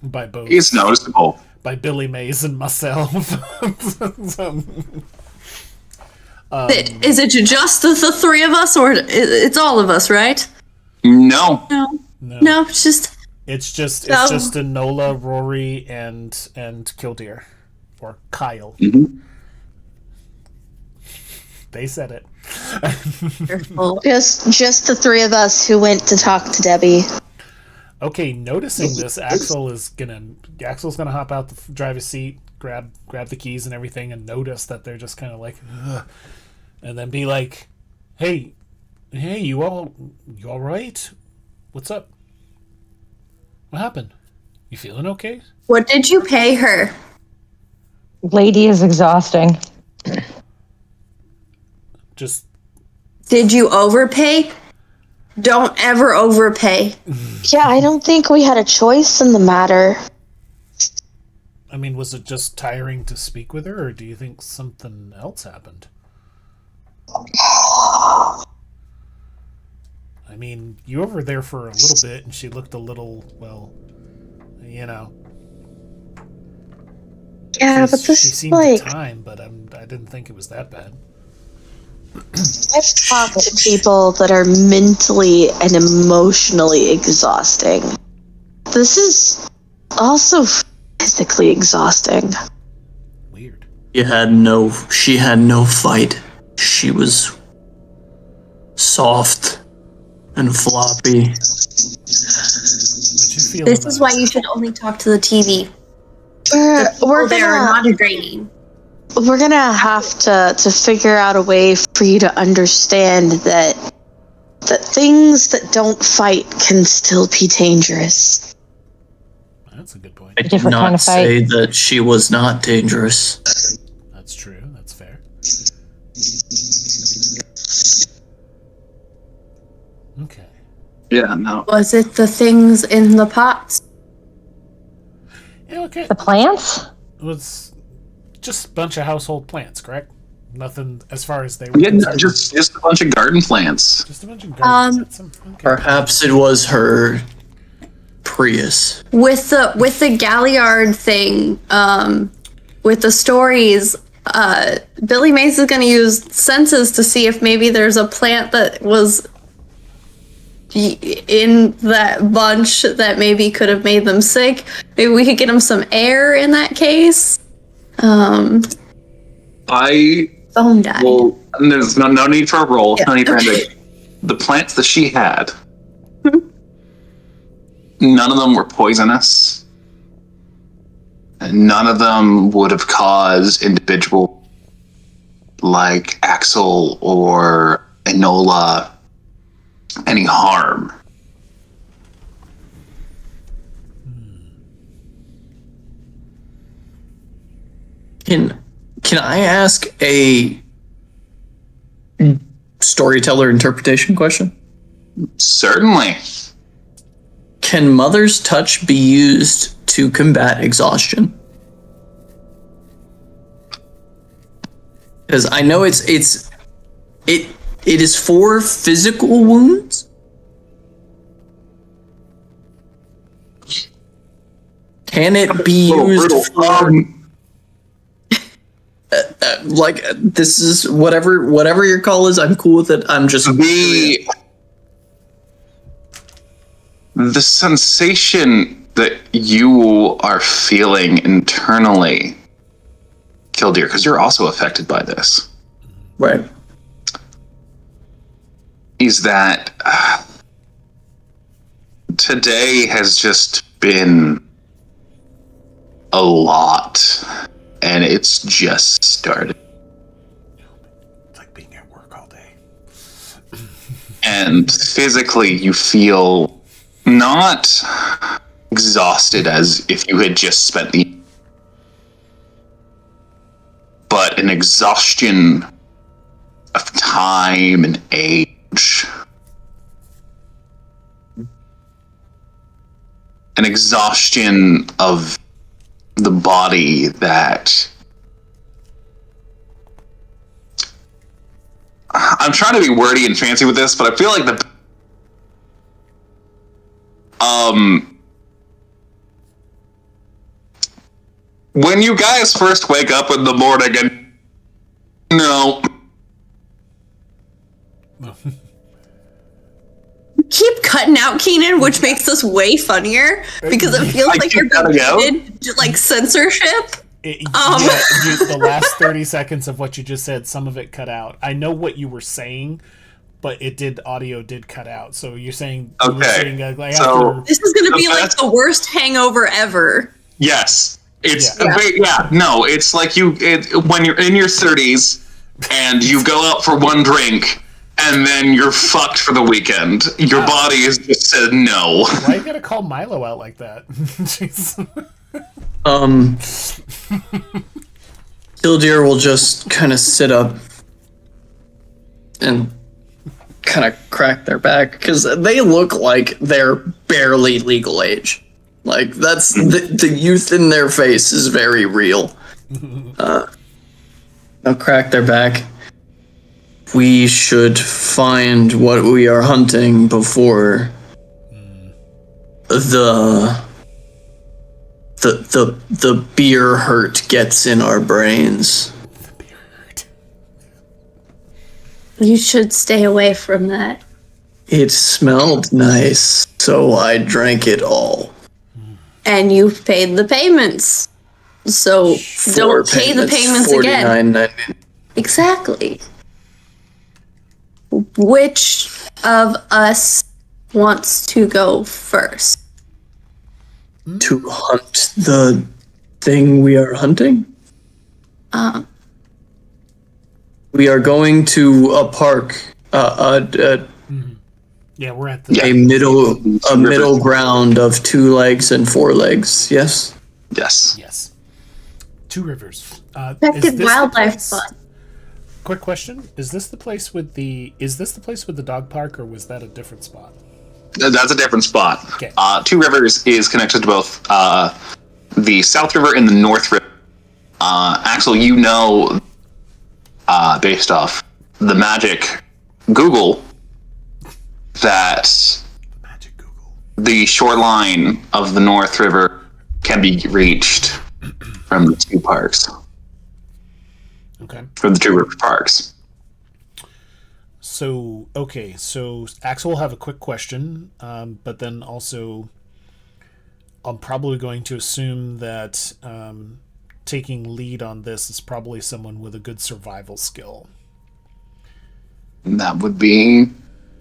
by both. It's noticeable. By Billy Mays and myself. Is it just the three of us, or it's all of us, right? No. No, it's just. It's just Enola, Rory, and Killdeer, or Kyle. Mm-hmm. They said it. Just the three of us who went to talk to Debbie. Okay, noticing this, Axel's gonna hop out the driver's seat, grab the keys and everything, and notice that they're just kind of like, ugh, and then be like, hey, you all right? What's up? What happened? You feeling okay? What did you pay her? Lady is exhausting. Just. Did you overpay? Don't ever overpay. Yeah, I don't think we had a choice in the matter. I mean, was it just tiring to speak with her, or do you think something else happened? I mean, you were there for a little bit, and she looked a little, well, you know. Yeah, but She this seemed like to time, but I didn't think it was that bad. I've talked to people that are mentally and emotionally exhausting. This is also physically exhausting. Weird. She had no fight. She was soft and floppy. Did you feel This is why you should only talk to the TV. We're They are not draining. We're gonna have to figure out a way for you to understand that things that don't fight can still be dangerous. That's a good point. I did Different not kind of fight. say that she was not dangerous. That's true. That's fair. Yeah, no. Was it the things in the pots? Yeah, okay. The plants? It was just a bunch of household plants, correct? Nothing as far as they were Yeah, concerned. just a bunch of garden plants. Just a bunch of gardens. Okay. Perhaps it was her Prius. With the Galliard thing, with the stories, Billy Mace is going to use senses to see if maybe there's a plant that was in that bunch that maybe could have made them sick. Maybe we could get them some air in that case. Phone died. Well, there's no need for a roll. Yeah. No need for anything. The plants that she had, none of them were poisonous. And none of them would have caused individual like Axel or Enola any harm. Can I ask a storyteller interpretation question? Certainly. Can Mother's Touch be used to combat exhaustion? Because I know it is for physical wounds. Can it be used for like this is whatever your call is? I'm cool with it. I'm just the sensation that you are feeling internally, Killdeer, because you're also affected by this, right? Is that today has just been a lot, and it's just started. It's like being at work all day. And physically, you feel not exhausted as if you had just spent the, but an exhaustion of time and age. An exhaustion of the body that I'm trying to be wordy and fancy with this, but I feel like when you guys first wake up in the morning and Keep cutting out, Keenan, which makes this way funnier because it feels like you're being like censorship. The last 30 seconds of what you just said, some of it cut out. I know what you were saying, but audio did cut out. So you're saying, this is going to be like the worst hangover ever. Yes. It's like when you're in your 30s and you go out for one drink and then you're fucked for the weekend. Your body has just said no. Why you gotta call Milo out like that? Killdeer will just kind of sit up and kind of crack their back because they look like they're barely legal age. Like that's the youth in their face is very real. They'll crack their back. We should find what we are hunting before the beer hurt gets in our brains. You should stay away from that. It smelled nice, so I drank it all. And you've paid the payments. So don't pay the payments again. $49.99. Exactly. Which of us wants to go first? To hunt the thing we are hunting? We are going to a park. Yeah, we're at the a middle ground of 2 legs and 4 legs. Yes. Yes. 2 rivers. Affected wildlife fun. Quick question: Is this the place with the dog park, or was that a different spot? That's a different spot. Okay. Two Rivers is connected to both the South River and the North River. Axel, you know, based off the magic Google, that the shoreline of the North River can be reached from the two parks. Okay. From the two river parks. So, okay, so Axel will have a quick question, but then also I'm probably going to assume that taking lead on this is probably someone with a good survival skill. That would be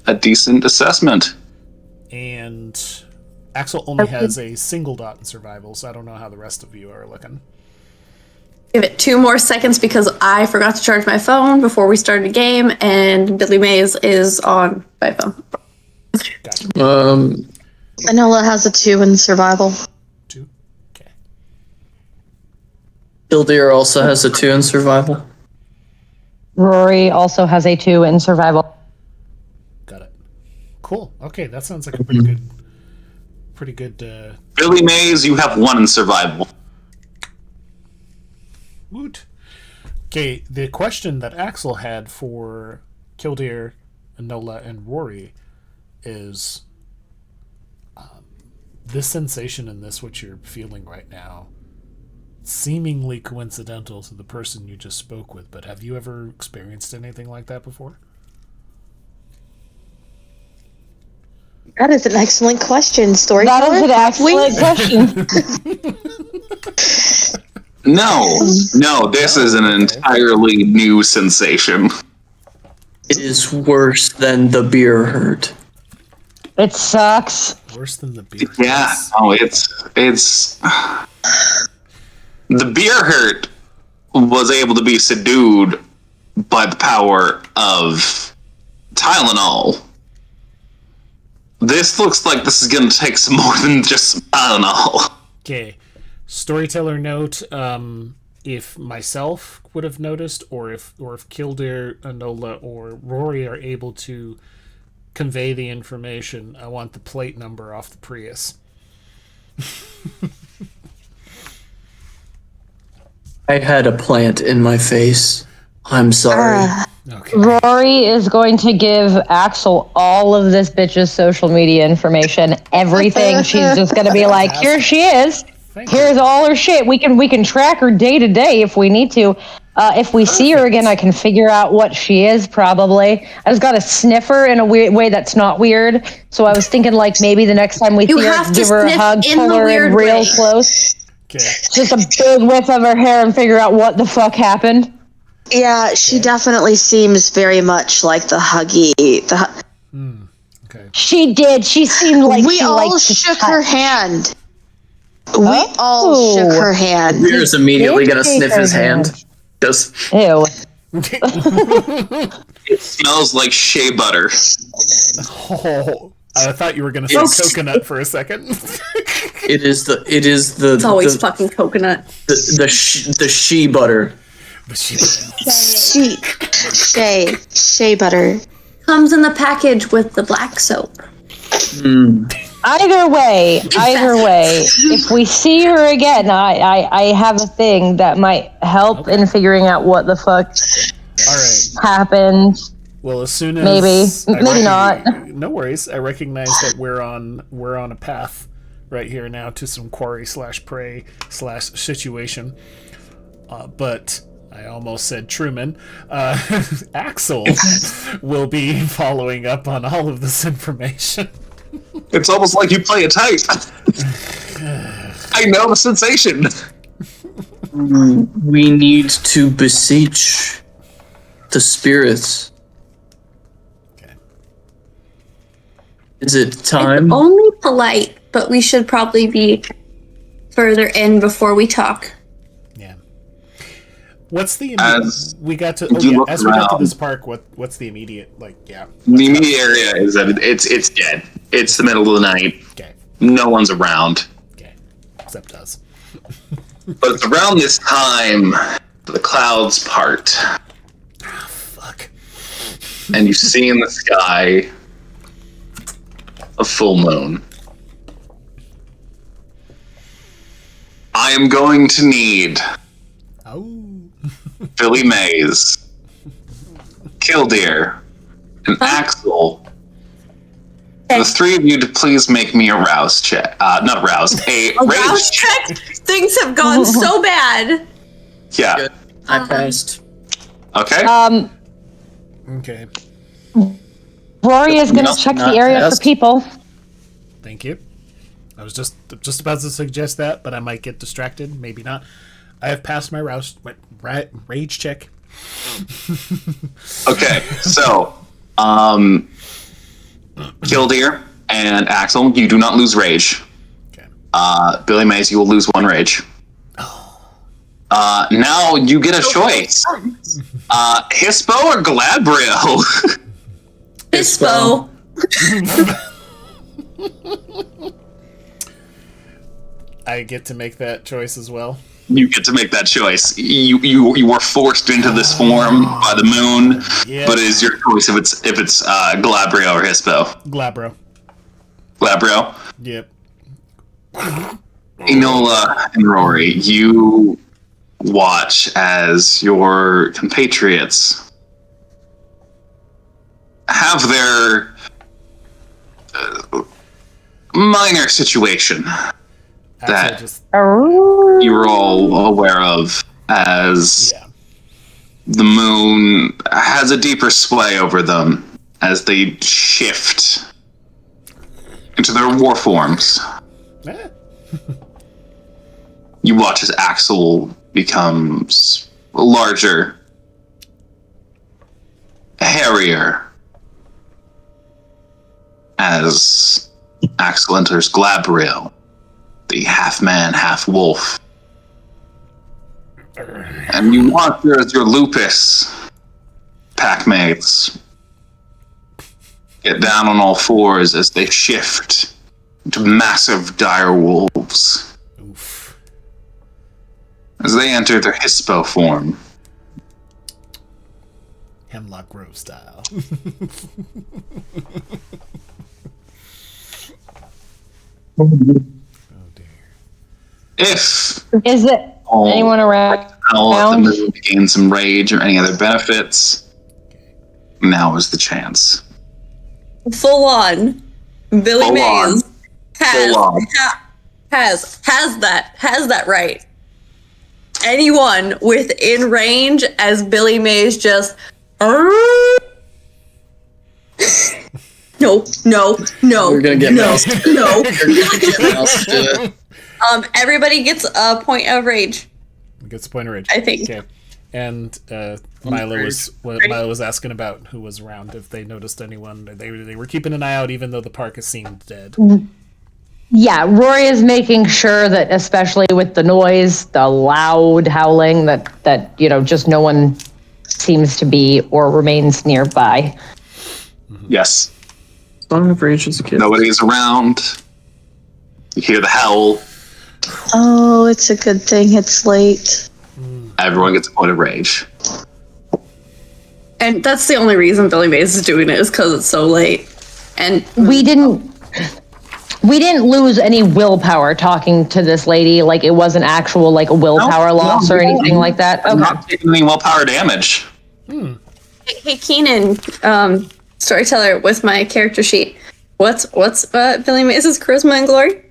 a decent assessment. And Axel only has a single dot in survival, so I don't know how the rest of you are looking. Give it 2 more seconds because I forgot to charge my phone before we started the game, and Billy Mays is on my phone. Gotcha. Enola has a 2 in survival. 2? Okay. Killdeer also has a 2 in survival. Rory also has a 2 in survival. Got it. Cool. Okay, that sounds like a pretty good. Billy Mays, you have 1 in survival. Woot. Okay, the question that Axel had for Killdeer, Enola, and Rory is this sensation in this, what you're feeling right now, seemingly coincidental to the person you just spoke with, but have you ever experienced anything like that before? That is an excellent question, storyteller. That is an excellent question. No, this is an entirely new sensation. It is worse than the beer hurt. It sucks. Worse than the beer. Yeah, no, it's the beer hurt was able to be subdued by the power of Tylenol. This looks like this is going to take some more than just Tylenol. Okay. Storyteller note, if myself would have noticed, or if Killdeer, Enola, or Rory are able to convey the information, I want the plate number off the Prius. I had a plant in my face. I'm sorry. Okay. Rory is going to give Axel all of this bitch's social media information, everything. She's just going to be like, here she is. Here's all her shit. We can track her day to day if we need to. If we see her again, I can figure out what she is, probably. I just got to sniff her in a weird way that's not weird. So I was thinking, like, maybe the next time we see her, give her a hug, pull her in real close. Okay. Just a big whiff of her hair and figure out what the fuck happened. Yeah, she definitely seems very much like the huggy. Okay. She did. She seemed like We she all liked to shook touch. her hand. We all shook her hand. Beer's immediately Did gonna shake sniff her his hand. Just Ew. It smells like shea butter. Oh, I thought you were going to say coconut for a second. it is the It's always fucking coconut. the shea butter. Shea butter. Comes in the package with the black soap. Either way, if we see her again, I have a thing that might help in figuring out what the fuck happened. Well, as soon as Maybe not. No worries. I recognize that we're on a path right here now to some quarry / prey / situation. But I almost said Truman. Axel will be following up on all of this information. It's almost like you play a type. I know the sensation. We need to beseech the spirits. Okay. Is it time? It's only polite, but we should probably be further in before we talk. Yeah. What's the As we got to? you As look we got to around- this park, what's the immediate The immediate area is that it's dead. It's the middle of the night. Okay. No one's around. Okay. Except us. But it's around this time the clouds part. Fuck. And you see in the sky of full moon, I am going to need Billy Mays, Killdeer, and Axel. The three of you to please make me a rouse check. Not rouse, a rage rouse check? Things have gone so bad. Yeah. Good. I passed. Okay. Okay. Rory is going No, to check the not area passed. for people. Thank you. I was just about to suggest that, but I might get distracted. Maybe not. I have passed my rage check. Okay, so, Killdeer and Axel, you do not lose rage. Okay. Billy Mays, you will lose 1 rage. Now you get a choice. Hispo or Glabrio? Hispo. I get to make that choice as well. You get to make that choice. You were forced into this form by the moon, Yeah. but it is your choice if it's Glabrio or Hispo. Glabro. Glabrio. Yep. Enola and Rory, you watch as your compatriots have their minor situation that you were all aware of, as the moon has a deeper sway over them as they shift into their war forms. You watch as Axel becomes larger, hairier, as Axel enters Glabrio, the half-man, half-wolf. And you watch as your lupus packmates get down on all fours as they shift into massive dire wolves. Oof. As they enter their Hispo form. Hemlock Grove style. Oh dear. If Is it anyone around? the moon gain some rage or any other benefits, now is the chance. Full on. Billy Full on. Mays has Full on. has that right. Anyone within range as Billy Mays just no. You're gonna get no, moused. no. You're gonna get moused. Everybody gets a point of rage. Gets a point of rage. I think. Okay. And Milo was asking about who was around, if they noticed anyone. They were keeping an eye out, even though the park has seemed dead. Yeah, Rory is making sure that, especially with the noise, the loud howling, that just no one seems to be or remains nearby. Yes. Song of Rage as a kid. Nobody is around. You hear the howl. Oh, it's a good thing it's late. Everyone gets a point of rage. And that's the only reason Billy Mays is doing it, is because it's so late. And We didn't lose any willpower talking to this lady. Like, it wasn't actual, like, a willpower loss or anything like that. I'm Okay. not taking any willpower damage. Hey Keenan, storyteller with my character sheet. What's Billy Mays' charisma and glory?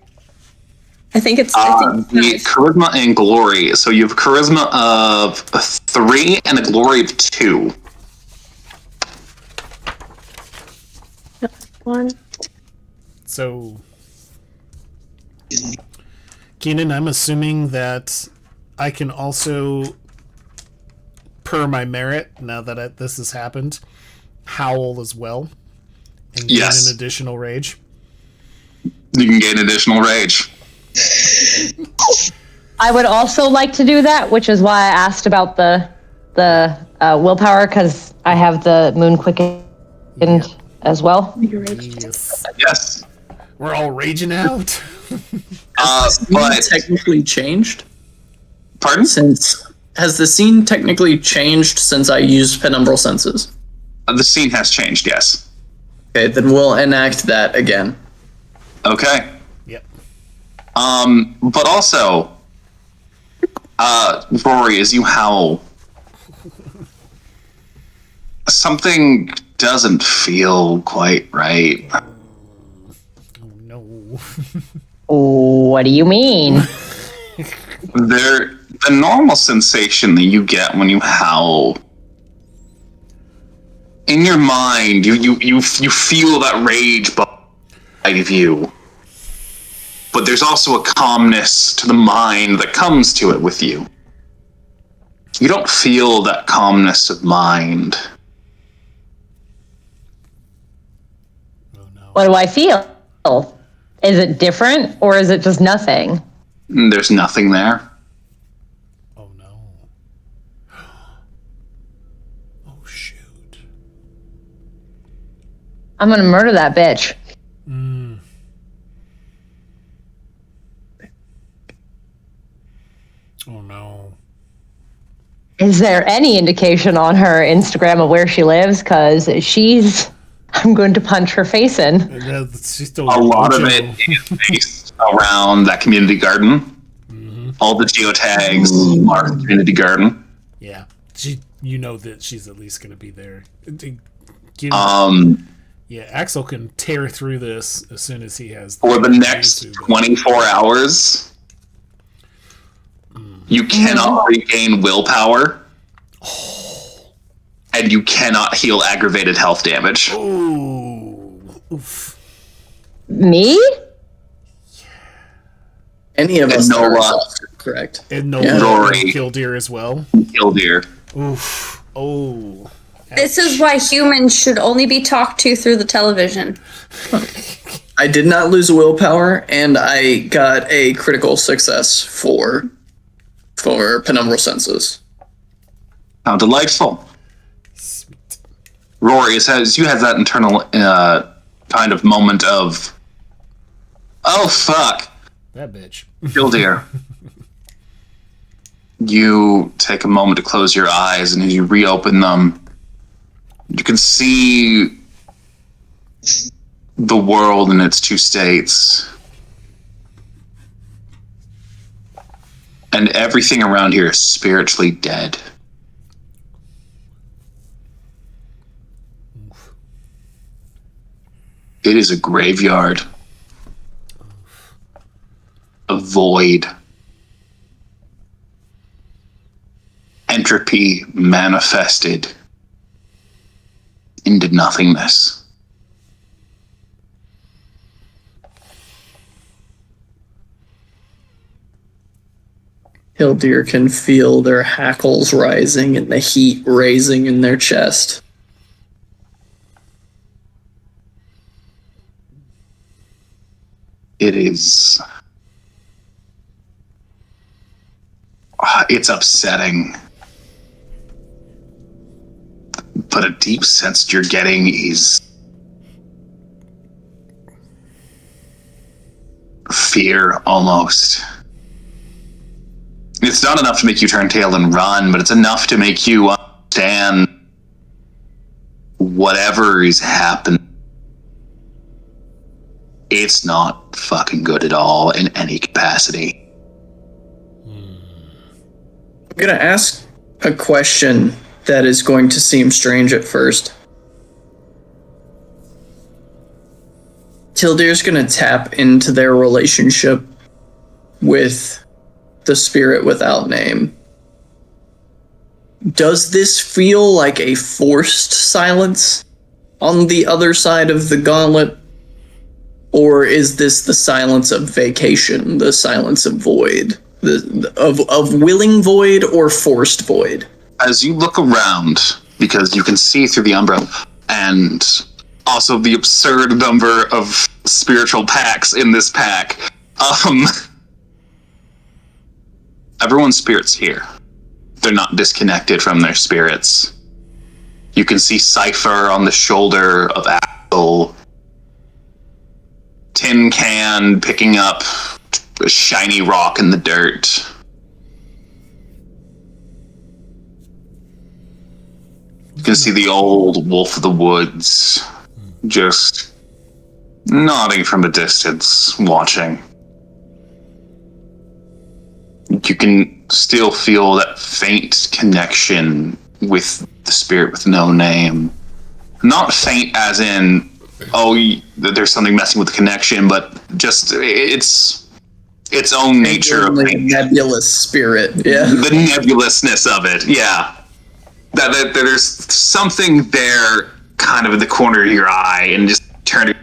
I think it's The charisma and glory. So you have charisma of 3 and a glory of 2. one. So, Keenan, I'm assuming that I can also, per my merit, now that this has happened, howl as well and gain Yes. an additional rage. You can gain additional rage. I would also like to do that, which is why I asked about the willpower, because I have the moon quickened as well. Yes. Yes. We're all raging out. But Technically changed? pardon? Has the scene technically changed since I used penumbral senses? The scene has changed. Yes. Okay, then we'll enact that again. Okay. Yep. But also, Rory, as you howl, something doesn't feel quite right. Oh no. What do you mean? The normal sensation that you get when you howl, in your mind, you feel that rage inside of you. But there's also a calmness to the mind that comes to it with you. You don't feel that calmness of mind. Oh no. What do I feel? Is it different or is it just nothing? There's nothing there. Oh no. Oh shoot. I'm gonna murder that bitch. Oh no. Is there any indication on her Instagram of where she lives? Because I'm going to punch her face in. She's still A lot of it is based around that community garden. All the geotags are community garden. Yeah. You know that she's at least going to be there. Yeah, Axel can tear through this as soon as he has. For the next 24 hours, you cannot regain willpower, and you cannot heal aggravated health damage. Ooh. Oof. Me? Any of us Noah. are exhausted, correct? And no Rory. Killdeer as well. Killdeer. Oof. Oh. This is why humans should only be talked to through the television. I did not lose willpower, and I got a critical success for penumbral senses. How delightful. Sweet. Rory, as you have that internal kind of moment of, oh fuck, That bitch. Killdeer. You take a moment to close your eyes, and as you reopen them, you can see the world in its two states. And everything around here is spiritually dead. It is a graveyard. A void. Entropy manifested into nothingness. Killdeer can feel their hackles rising and the heat raising in their chest. It is... it's upsetting. But a deep sense you're getting is fear, almost. It's not enough to make you turn tail and run, but it's enough to make you understand whatever is happening. It's not fucking good at all in any capacity. I'm gonna ask a question that is going to seem strange at first. Killdeer's gonna tap into their relationship with the spirit without name. Does this feel like a forced silence on the other side of the gauntlet? Or is this the silence of vacation, the silence of void? Of willing void or forced void? As you look around, because you can see through the umbra, and also the absurd number of spiritual packs in this pack, everyone's spirit's here. They're not disconnected from their spirits. You can see Cypher on the shoulder of Axel, Tin Can picking up a shiny rock in the dirt. You can see the old Wolf of the Woods just nodding from a distance, watching. You can still feel that faint connection with the spirit with no name. Not faint as in, there's something messing with the connection, but just its own nature of Like a nebulous spirit, yeah. the nebulousness of it, yeah. That there's something there, kind of in the corner of your eye, and just turning.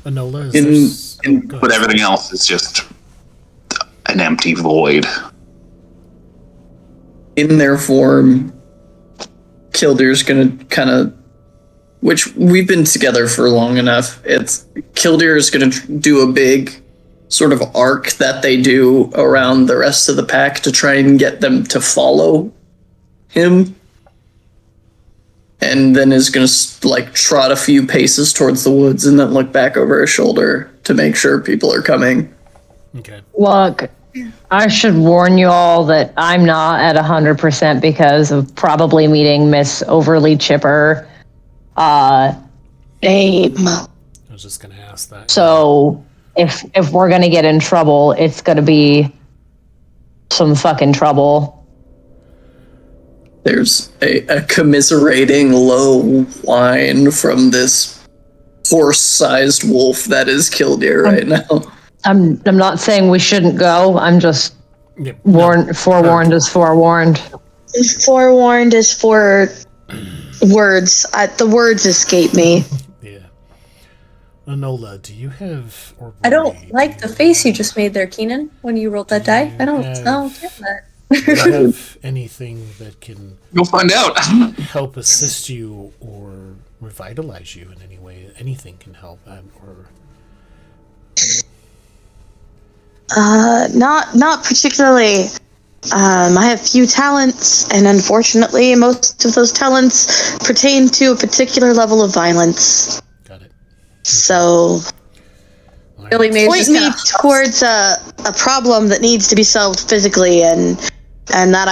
Enola, is But everything else is just an empty void. In their form, Kildear's gonna kind of, which we've been together for long enough. Kildare is gonna do a big sort of arc that they do around the rest of the pack to try and get them to follow him, and then is gonna like trot a few paces towards the woods and then look back over his shoulder to make sure people are coming. Okay. Look, I should warn you all that I'm not at 100% because of probably meeting Miss Overly Chipper. Name. I was just gonna ask that. So if we're gonna get in trouble, it's gonna be some fucking trouble. There's a commiserating low whine from this horse-sized wolf that is Kildare right now. I'm not saying we shouldn't go. I'm just Yep. forewarned is forewarned. Forewarned is for words. The words escape me. Yeah. Enola, do you have? Or I don't Rory, like do the face you just made there, Keenan, when you rolled that die. I don't get that. Do you have anything that can You'll find out. help assist you or revitalize you in any way? Anything can help, or Not particularly. I have few talents, and unfortunately, most of those talents pertain to a particular level of violence. got it. So, Billy Mays point just me kinda- towards a problem that needs to be solved physically, and that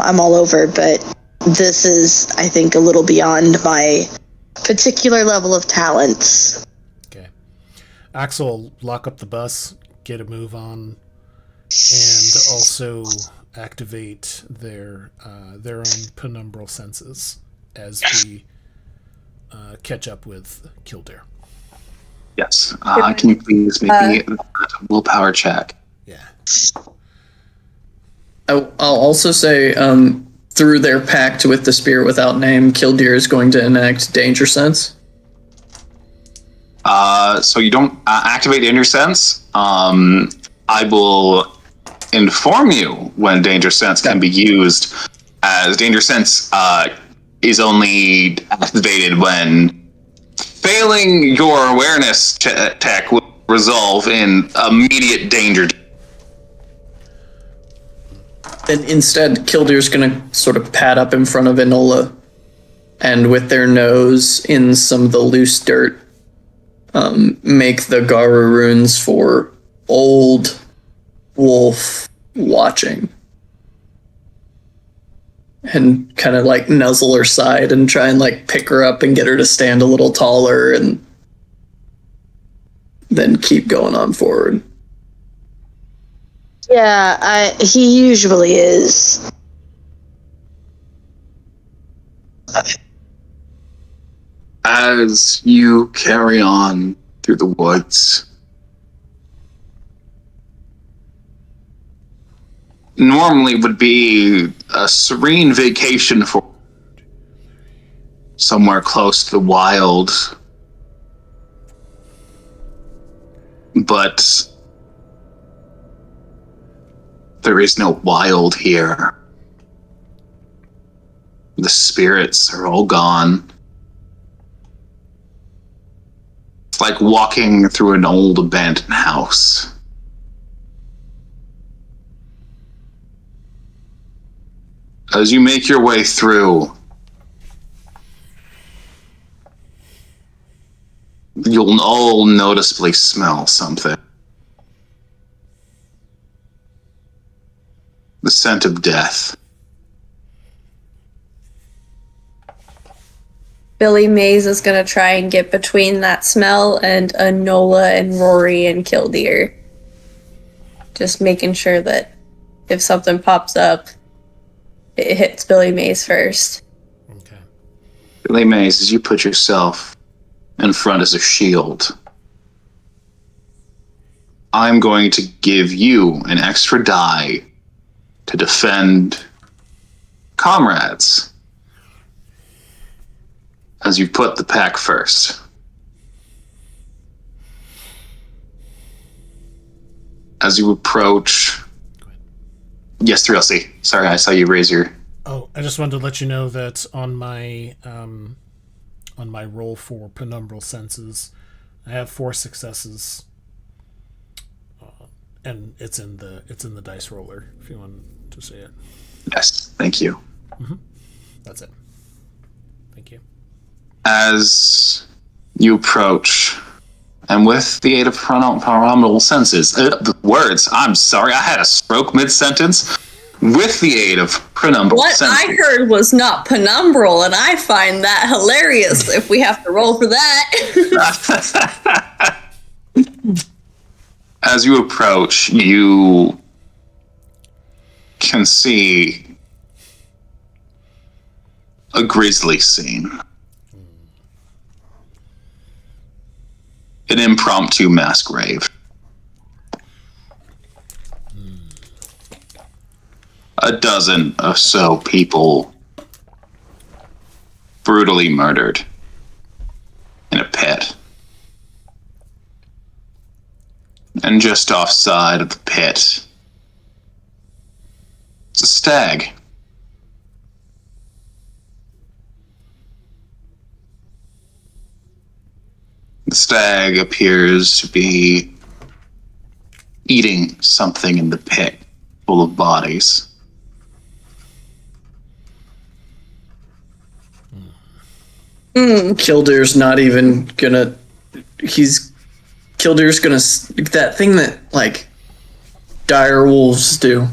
I'm all over. But this is, I think, a little beyond my particular level of talents. Okay. Axel, lock up the bus, get a move on, and also activate their own penumbral senses as we catch up with Kildare. Yes. Can you please make me a willpower check? Yeah. I'll also say, through their pact with the spirit without name, Kildare is going to enact Danger Sense. So you don't activate Danger Sense. I will inform you when Danger Sense can be used, as Danger Sense is only activated when failing your awareness tech will resolve in immediate danger. And instead, Kildare's going to sort of pad up in front of Enola, and with their nose in some of the loose dirt, make the Garu runes for old wolf watching. And kind of like nuzzle her side and try and like pick her up and get her to stand a little taller, and then keep going on forward. Yeah, he usually is. As you carry on through the woods, normally would be a serene vacation for somewhere close to the wild, but there is no wild here. The spirits are all gone. It's like walking through an old abandoned house. As you make your way through, you'll all noticeably smell something. The scent of death. Billy Mays is gonna try and get between that smell and Nola and Rory and Killdeer. Just making sure that if something pops up, it hits Billy Mays first. Okay. Billy Mays, as you put yourself in front as a shield, I'm going to give you an extra die to defend comrades as you put the pack first. As you approach... Yes, 3LC. Sorry, I saw you raise your... Oh, I just wanted to let you know that on my roll for penumbral senses, I have 4 successes, and it's in the dice roller. If you want to see it. Yes, thank you. That's it. Thank you. As you approach, and with the aid of penumbral senses, words, I'm sorry, I had a stroke mid-sentence. With the aid of penumbral What senses. I heard was not penumbral, and I find that hilarious if we have to roll for that. As you approach, you can see a grisly scene. An impromptu masquerade. A dozen or so people brutally murdered in a pit. And just offside of the pit, it's a stag. The stag appears to be eating something in the pit full of bodies. Killdeer's not even gonna. Killdeer's gonna. That thing that, like, dire wolves do,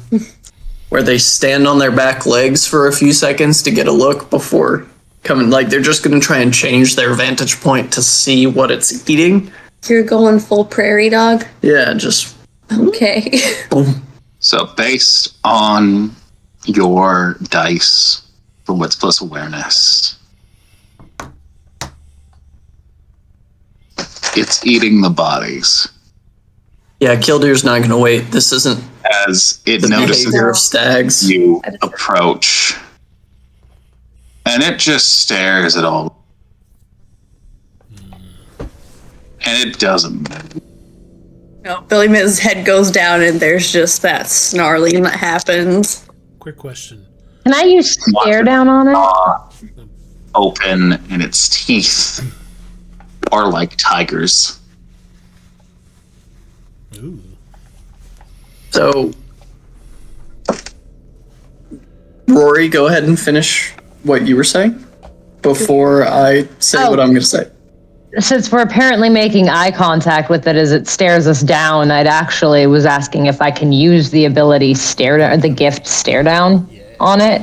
where they stand on their back legs for a few seconds to get a look before coming. Like, they're just gonna try and change their vantage point to see what it's eating. You're going full prairie dog? Yeah, just. Okay. Boom. So based on your dice for wits plus awareness, it's eating the bodies. Yeah, Killdeer's not gonna wait. This isn't As it the notices behavior of stags. you approach, and it just stares at all. And it doesn't move. No, Billy Mays' head goes down, and there's just that snarling that happens. Quick question. Can I use stare down on it? Open, and its teeth are like tigers. Ooh. So, Rory, go ahead and finish what you were saying before I say what I'm going to say. Since we're apparently making eye contact with it as it stares us down, I'd actually was asking if I can use the ability the gift stare down on it.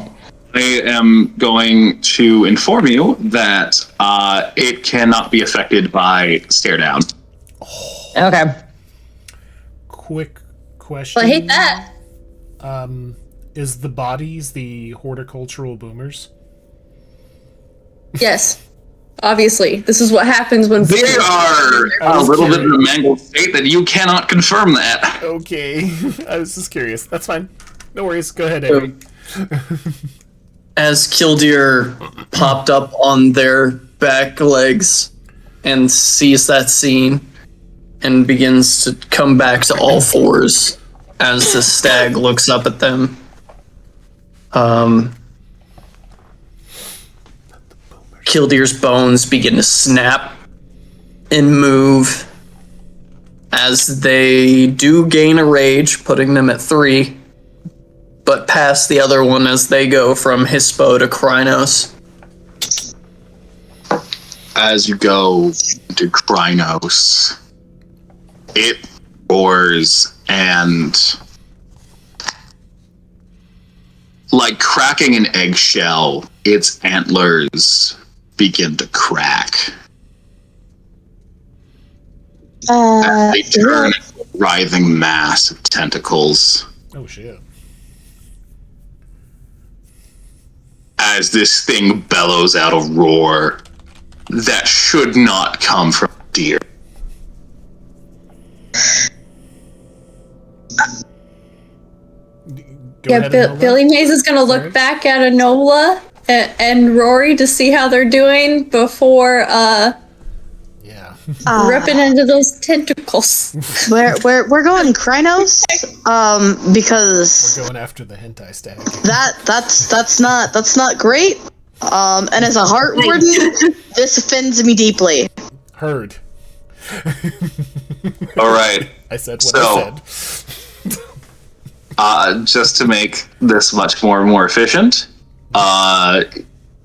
I am going to inform you that it cannot be affected by stare down. Okay. Quick question. Well, I hate that. Is the bodies the horticultural boomers? Yes. Obviously. This is what happens when... They are a little bit in a mangled state that you cannot confirm that. Okay. I was just curious. That's fine. No worries. Go ahead, Avery. As Killdeer popped up on their back legs and sees that scene and begins to come back to all fours as the stag looks up at them. Killdeer's bones begin to snap and move as they do gain a rage, putting them at 3, but pass the other one as they go from Hispo to Krynos. As you go to Krynos, it roars and, like cracking an eggshell, its antlers begin to crack. As they turn into a writhing mass of tentacles. Oh shit. As this thing bellows out a roar that should not come from a deer. Go ahead, Enola. Billy Mays is gonna look Sorry? back at Enola and Rory to see how they're doing before Yeah. ripping into those tentacles. We're going Krynos, because We're going after the hentai stag. that's not great. And as a heart warden, this offends me deeply. Heard. All right. I said what I said. Just to make this much more efficient,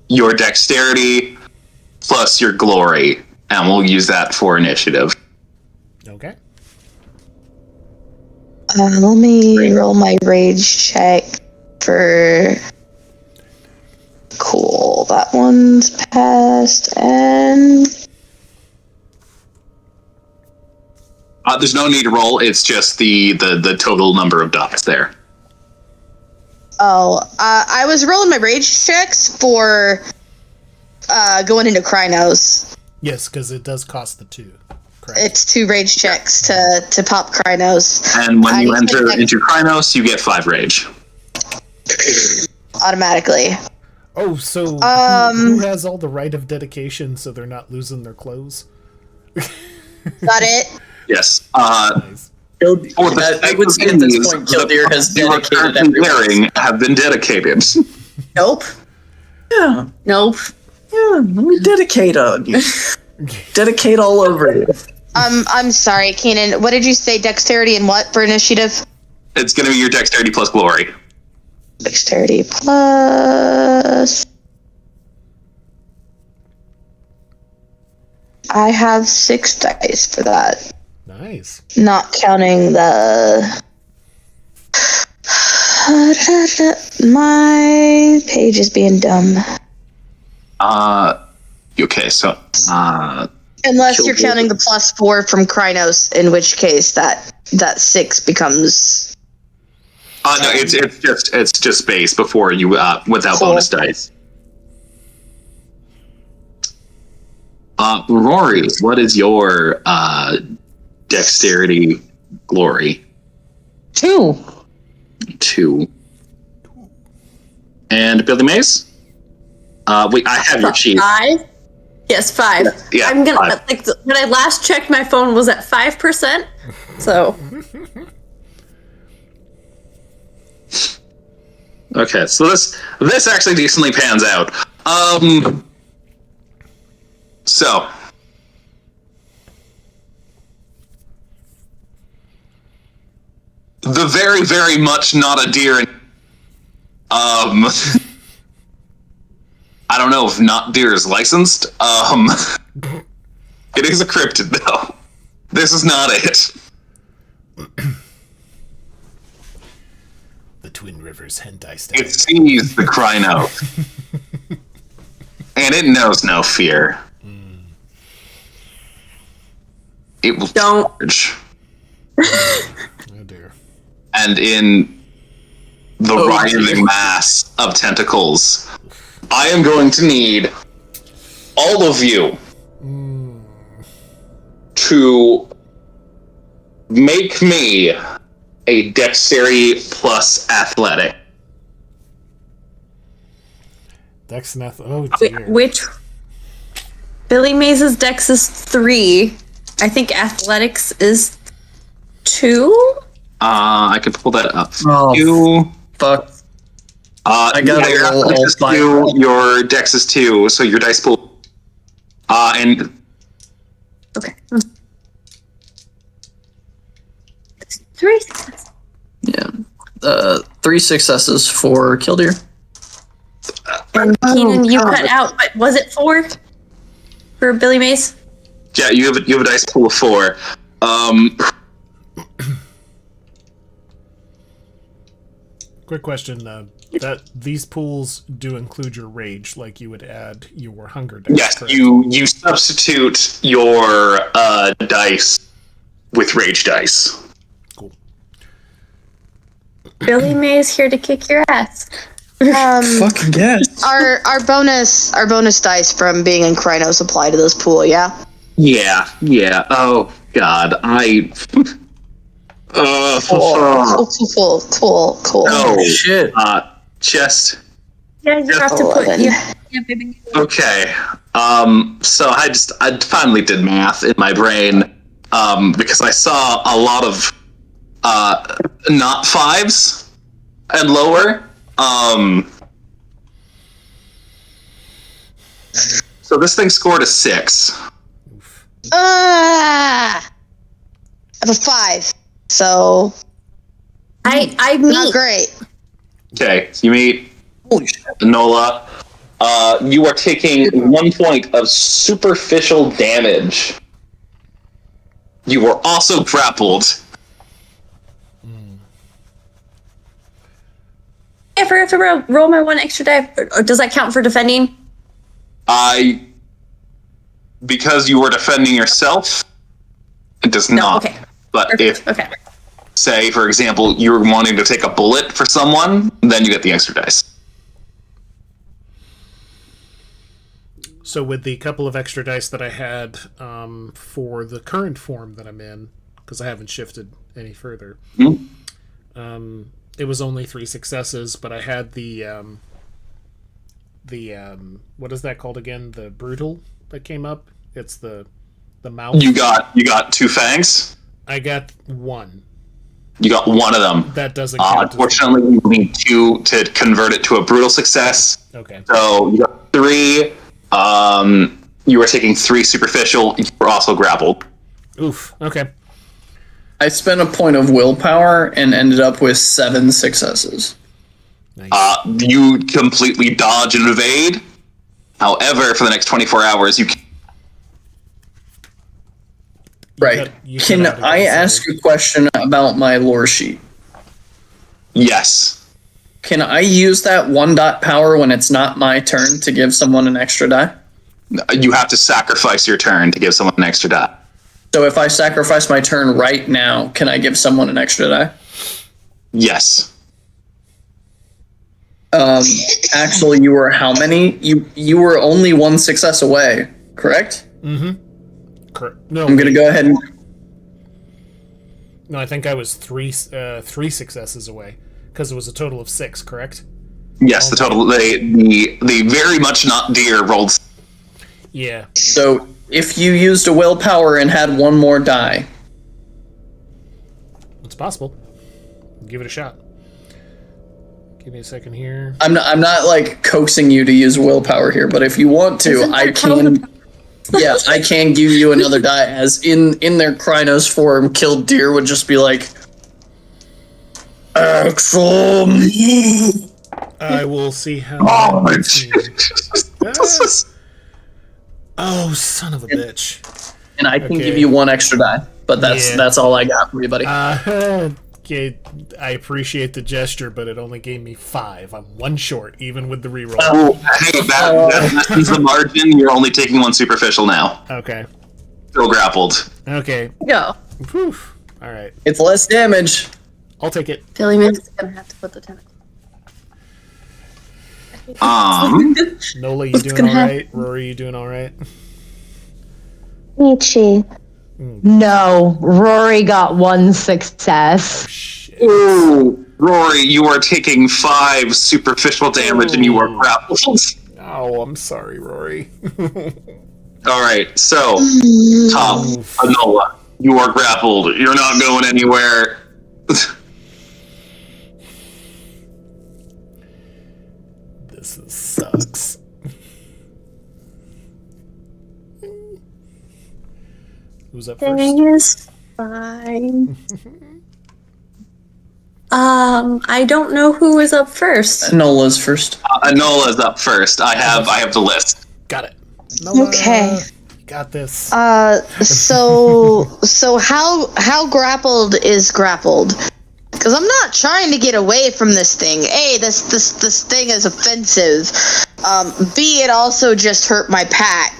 your dexterity plus your glory, and we'll use that for initiative. Okay. Let me roll my rage check for. Cool, that one's passed, and There's no need to roll. It's just the total number of dots there. I was rolling my rage checks for going into Krynos. Yes, because it does cost the 2. Correct. It's 2 rage checks to pop Krynos. And when you enter into Krynos, you get 5 rage. Automatically. Oh, so who has all the right of dedication so they're not losing their clothes? Got it. Yes. Nice. I would say at this point, Killdeer has dedicated everyone. Wearing have been dedicated. Nope. Yeah, Nope. yeah. Let me dedicate on you. Dedicate all over you. I'm sorry, Keenan. What did you say? Dexterity and what for initiative? It's going to be your dexterity plus glory. Dexterity plus. I have 6 dice for that. Nice. Not counting the. My page is being dumb. Okay, so Unless you're counting the +4 from Krynos, in which case that 6 becomes. no, it's just base before you without Cool. bonus dice. Rory, what is your dexterity glory? 2. 2. And Billy Mays? Wait, I have your sheet. 5? Yes, 5. Yeah, I'm gonna 5. like when I last checked, my phone was at 5%. So Okay, so this actually decently pans out. So the very, very much not a deer. I don't know if not deer is licensed. It is a cryptid though. This is not it. The Twin Rivers hentai stag. It sees the Kryno. And it knows no fear. It will charge. Oh dear. And in the writhing mass of tentacles, I am going to need all of you to make me a dexterity plus athletic. Dex and oh dear. which Billy Mays' dex is 3. I think athletics is 2. I can pull that up. Oh, You, fuck. I got your all athletics is 2, your dex is 2, so your dice pool. And Okay. 3 successes. Yeah. 3 successes for Killdeer. And Keenan, you cut out. But was it 4 for Billy Mays? yeah, you have a dice pool of 4. Quick question. That these pools do include your rage, like you would add your hunger dice. Yes, correct? you substitute your dice with rage dice. Cool. Billy May is here to kick your ass. Fucking yes. Our bonus dice from being in Krynos apply to this pool, yeah? Yeah. Oh God, Cool. No. Shit. Just Yeah, you have to put. 11. Yeah, baby. okay. So I finally did math in my brain. Because I saw a lot of not 5s and lower. So this thing scored a 6. I have a 5, so I not meet. great. Okay, so you meet Holy shit. Nola. You are taking 1 point of superficial damage. You were also grappled. Ever have to roll my 1 extra die? Or does that count for defending? Because you were defending yourself, it does not. Okay. But Perfect. if, Okay. say, for example, you're wanting to take a bullet for someone, then you get the extra dice. So with the couple of extra dice that I had for the current form that I'm in, because I haven't shifted any further, it was only 3 successes, but I had the what is that called again? The brutal that came up. It's the mouth. You got 2 fangs. I got 1. You got 1 of them. That doesn't count. Unfortunately, you need 2 to convert it to a brutal success. Okay. So you got 3. You were taking 3 superficial. You were also grappled. Oof. Okay. I spent a point of willpower and ended up with 7 successes. Nice. You completely dodge and evade. However, for the next 24 hours, you Right. you Can cut out I again, ask sorry. a question about my lore sheet? yes. Can I use that 1 dot power when it's not my turn to give someone an extra die? You have to sacrifice your turn to give someone an extra die. So if I sacrifice my turn right now, can I give someone an extra die? Yes. Actually, you were how many? You were only 1 success away, correct? Correct. No, I'm gonna go ahead and No, I think I was 3 successes away because it was a total of 6. Correct? Yes, the total. The very much not deer rolled. Yeah. so if you used a willpower and had 1 more die, It's possible. Give it a shot. Give me a second here. I'm not like coaxing you to use willpower here, but if you want to, Isn't I that how can. Yeah, I can give you another die. As in their Krynos form, killed deer would just be like, Axel. I will see how. Oh, my that seems. Oh, son of a bitch. And I can Okay. give you 1 extra die, but Yeah. that's all I got for you, buddy. Okay, I appreciate the gesture, but it only gave me 5. I'm 1 short, even with the reroll. Oh, hey, that is the margin. You're only taking 1 superficial now. Okay. Still grappled. Okay. Go. Whew. All right. It's less damage. I'll take it. Billy May is gonna have to put the tentacle. Nola, you doing gonna all happen? right? Rory, you doing all right? Michi. No, Rory got 1 success. Shit. Ooh, Rory, you are taking 5 superficial damage and you are grappled. Oh, I'm sorry, Rory. All right, so top Anola, you are grappled. You're not going anywhere. This sucks. Who's up first? Everything is fine. I don't know who is up first. Nola's first. Anola's up first. I have the list. Got it. Nola, Okay. you got this. So how grappled is grappled? Because I'm not trying to get away from this thing. A, this thing is offensive. B, it also just hurt my pack.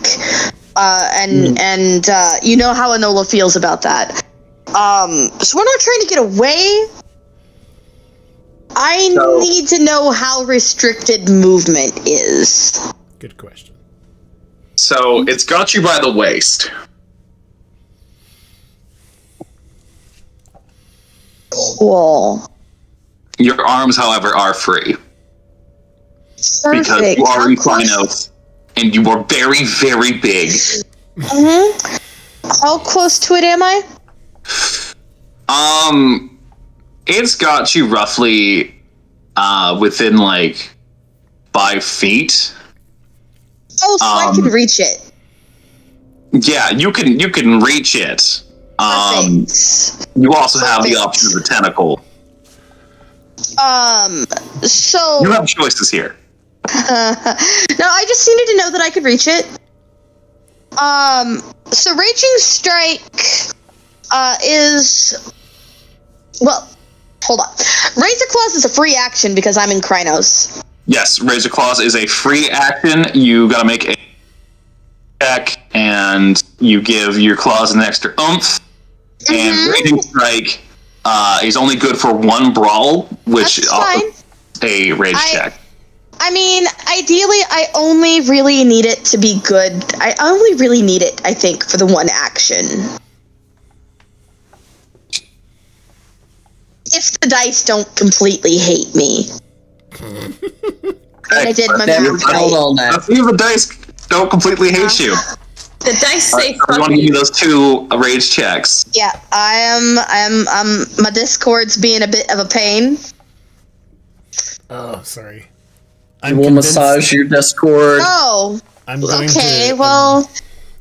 And you know how Enola feels about that. So we're not trying to get away. I need to know how restricted movement is. Good question. So it's got you by the waist. Cool. Your arms, however, are free. Perfect. Because you are in Krynos, and you are very, very big. Mm-hmm. How close to it am I? It's got you roughly within like 5 feet. Oh, so I can reach it. Yeah, you can reach it. Perfect. You also have the option of the tentacle. So You have choices here. no, I just needed to know that I could reach it. So Raging Strike is, well, hold on. Razor Claws is a free action because I'm in Krynos. Yes, Razor Claws is a free action. You gotta make a check, and you give your claws an extra oomph. And Raging Strike is only good for 1 brawl, which is a rage check. I mean, ideally, I only really need it to be good. I only really need it, I think, for the 1 action. If the dice don't completely hate me. And I did my math right. Hold on that. If the dice don't completely hate you. The dice say I want to give you those 2 rage checks. Yeah, my Discord's being a bit of a pain. Oh, sorry. I will massage your Discord. Oh, I'm going okay, well,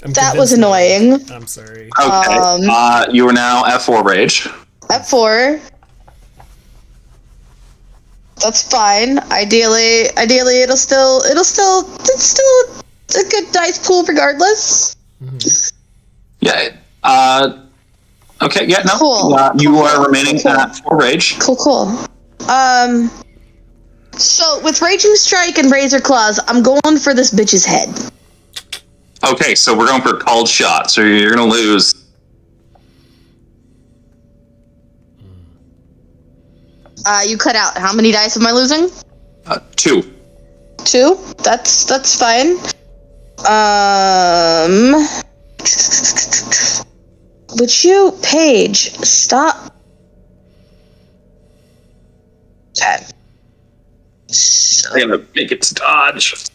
that was annoying. I'm sorry. Okay, you are now at 4 rage. At 4. That's fine. Ideally, it's still a good dice pool regardless. Yeah. Okay. Yeah. No. Cool. You are remaining at 4 rage. Cool. So with Raging Strike and Razor Claws, I'm going for this bitch's head. Okay, so we're going for a called shot. So you're gonna lose. You cut out. How many dice am I losing? 2. 2? That's fine. Would you, Paige, stop? Okay. I'm gonna make it dodge.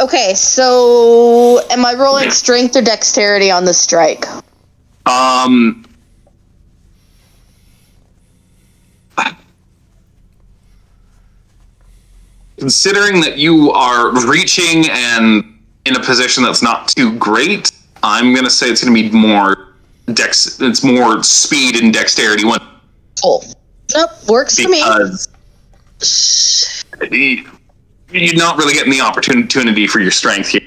Okay, so am I rolling strength or dexterity on this strike? Considering that you are reaching and in a position that's not too great, I'm gonna say it's gonna be more it's more speed and dexterity one. Cool. Nope, works for me. You're not really getting the opportunity for your strength here.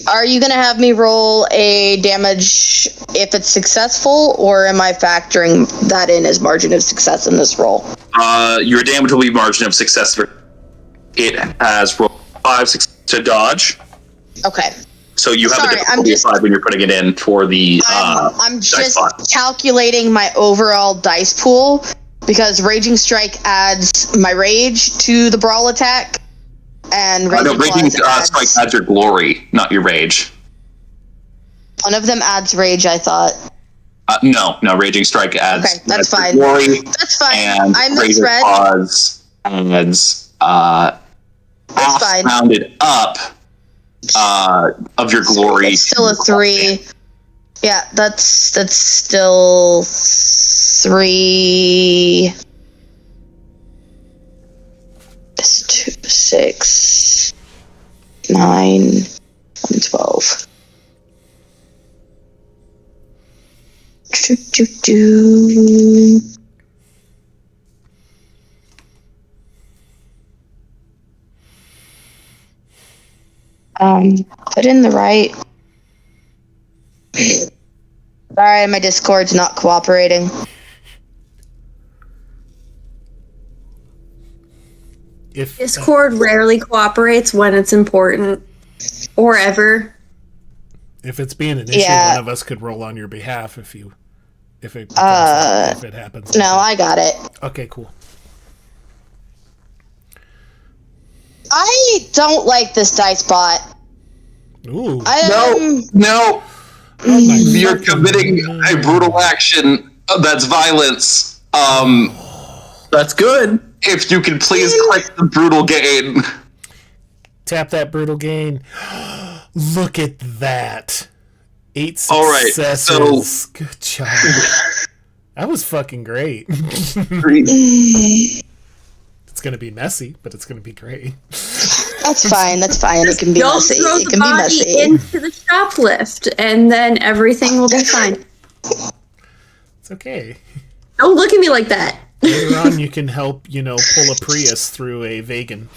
Are you gonna have me roll a damage if it's successful, or am I factoring that in as margin of success in this roll? Your damage will be margin of success. It has rolled 5 to dodge. Okay. So you have a difficulty of 5 when you're putting it in for the I'm just calculating my overall dice pool, because Raging Strike adds my rage to the brawl attack, and Raging Strike adds your glory, not your rage. One of them adds rage, I thought. No, Raging Strike adds. Okay, that's fine. Glory, that's fine. And I misread. Adds half rounded up of your glory. It's still a 3. Yeah, that's still 3. It's 2, 6, 9, and 12. Do. Put in the right. Sorry, my Discord's not cooperating. If Discord rarely cooperates when it's important, or ever. if it's being an issue, Yeah. one of us could roll on your behalf if it happens. No, I got it. Okay, cool. I don't like this dice bot. Ooh. No. my You're fucking committing a brutal action that's violence. That's good. If you could please click the brutal gain. Tap that brutal gain. Look at that. 8 successes. All right, so- Good job. That was fucking great. It's gonna be messy, but it's gonna be great. That's fine. That's fine. It can be Don't messy. throw It the can be body messy. into the shoplift, and then everything will be fine. It's okay. Don't look at me like that. Later on, you can help, pull a Prius through a vegan.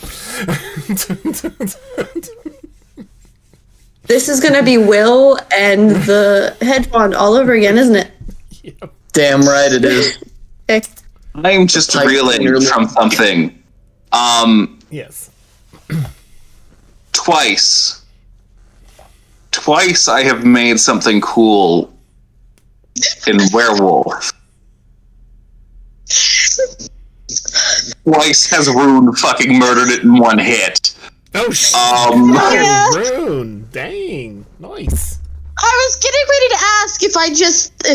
This is gonna be Will and the head wand all over again, isn't it? Damn right it is. Okay. I'm just reeling from something. Yes. Twice I have made something cool in Werewolf. Twice has Rune fucking murdered it in one hit. Oh shit! Yeah. Rune, dang, nice. I was getting ready to ask if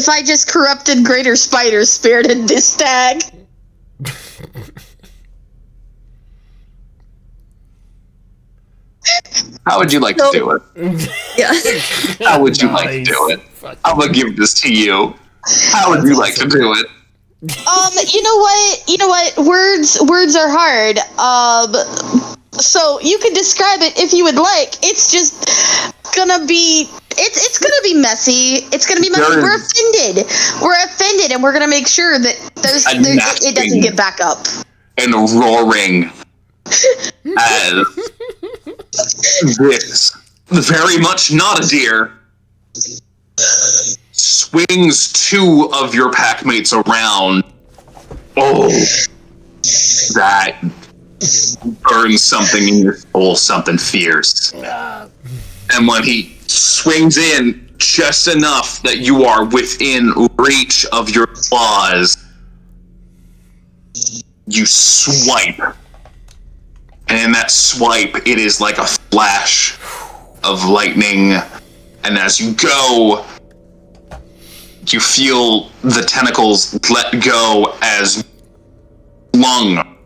I just corrupted Greater Spider spirited this stag. How would you like to do it? Yeah. How would you like to do it? I'm gonna give this to you. How would you like to do it? You know what? Words are hard. So you can describe it if you would like. It's just gonna be it's gonna be messy. It's gonna be messy. We're offended, and we're gonna make sure that it doesn't get back up. And roaring as this very much not a deer swings two of your packmates around. Oh, that burns something in your soul, something fierce. And when he swings in just enough that you are within reach of your claws, you swipe. And in that swipe, it is like a flash of lightning. And as you go, you feel the tentacles let go as lung,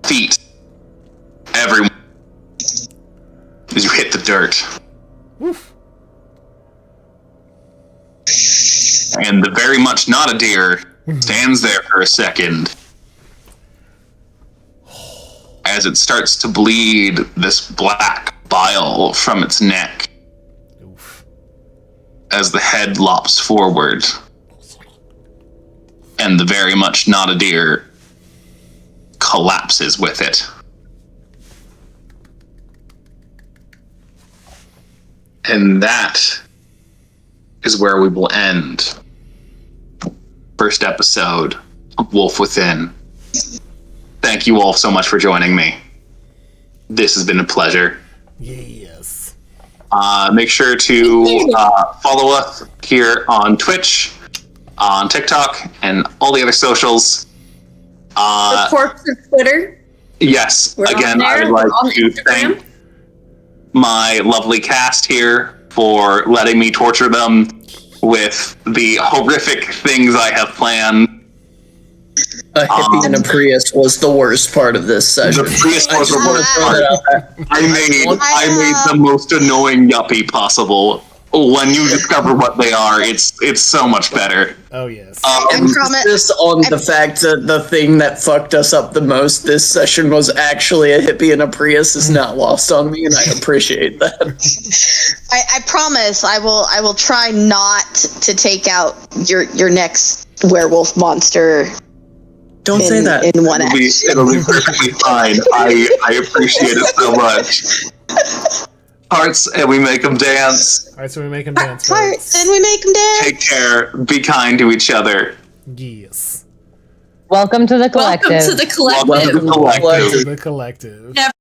feet, everyone, as you hit the dirt. Oof. And the very much not a deer stands there for a second as it starts to bleed this black bile from its neck. Oof. As the head lops forward, and the very much not a deer collapses with it. And that is where we will end first episode of Wolf Within. Thank you all so much for joining me. This has been a pleasure. Yes. Make sure to follow us here on Twitch, on TikTok, and all the other socials. The corpse of Twitter. Yes, We're again, on there. I would like We're on to Instagram. thank my lovely cast here for letting me torture them with the horrific things I have planned. A hippie in a Prius was the worst part of this session. The Prius was the worst Throw that out there. part. I made the most annoying yuppie possible. When you discover what they are, it's so much better. Oh yes. Emphasis on the fact that the thing that fucked us up the most this session was actually a hippie in a Prius is not lost on me, and I appreciate that. I promise I will try not to take out your next werewolf monster. Don't say that. In one action. It'll be perfectly fine. I appreciate it so much. Hearts, and we make them dance. All right, so we make him dance. Hearts, and we make them dance. Take care. Be kind to each other. Yes. Welcome to the collective. Welcome to the collective. Welcome to the collective. The collective. Never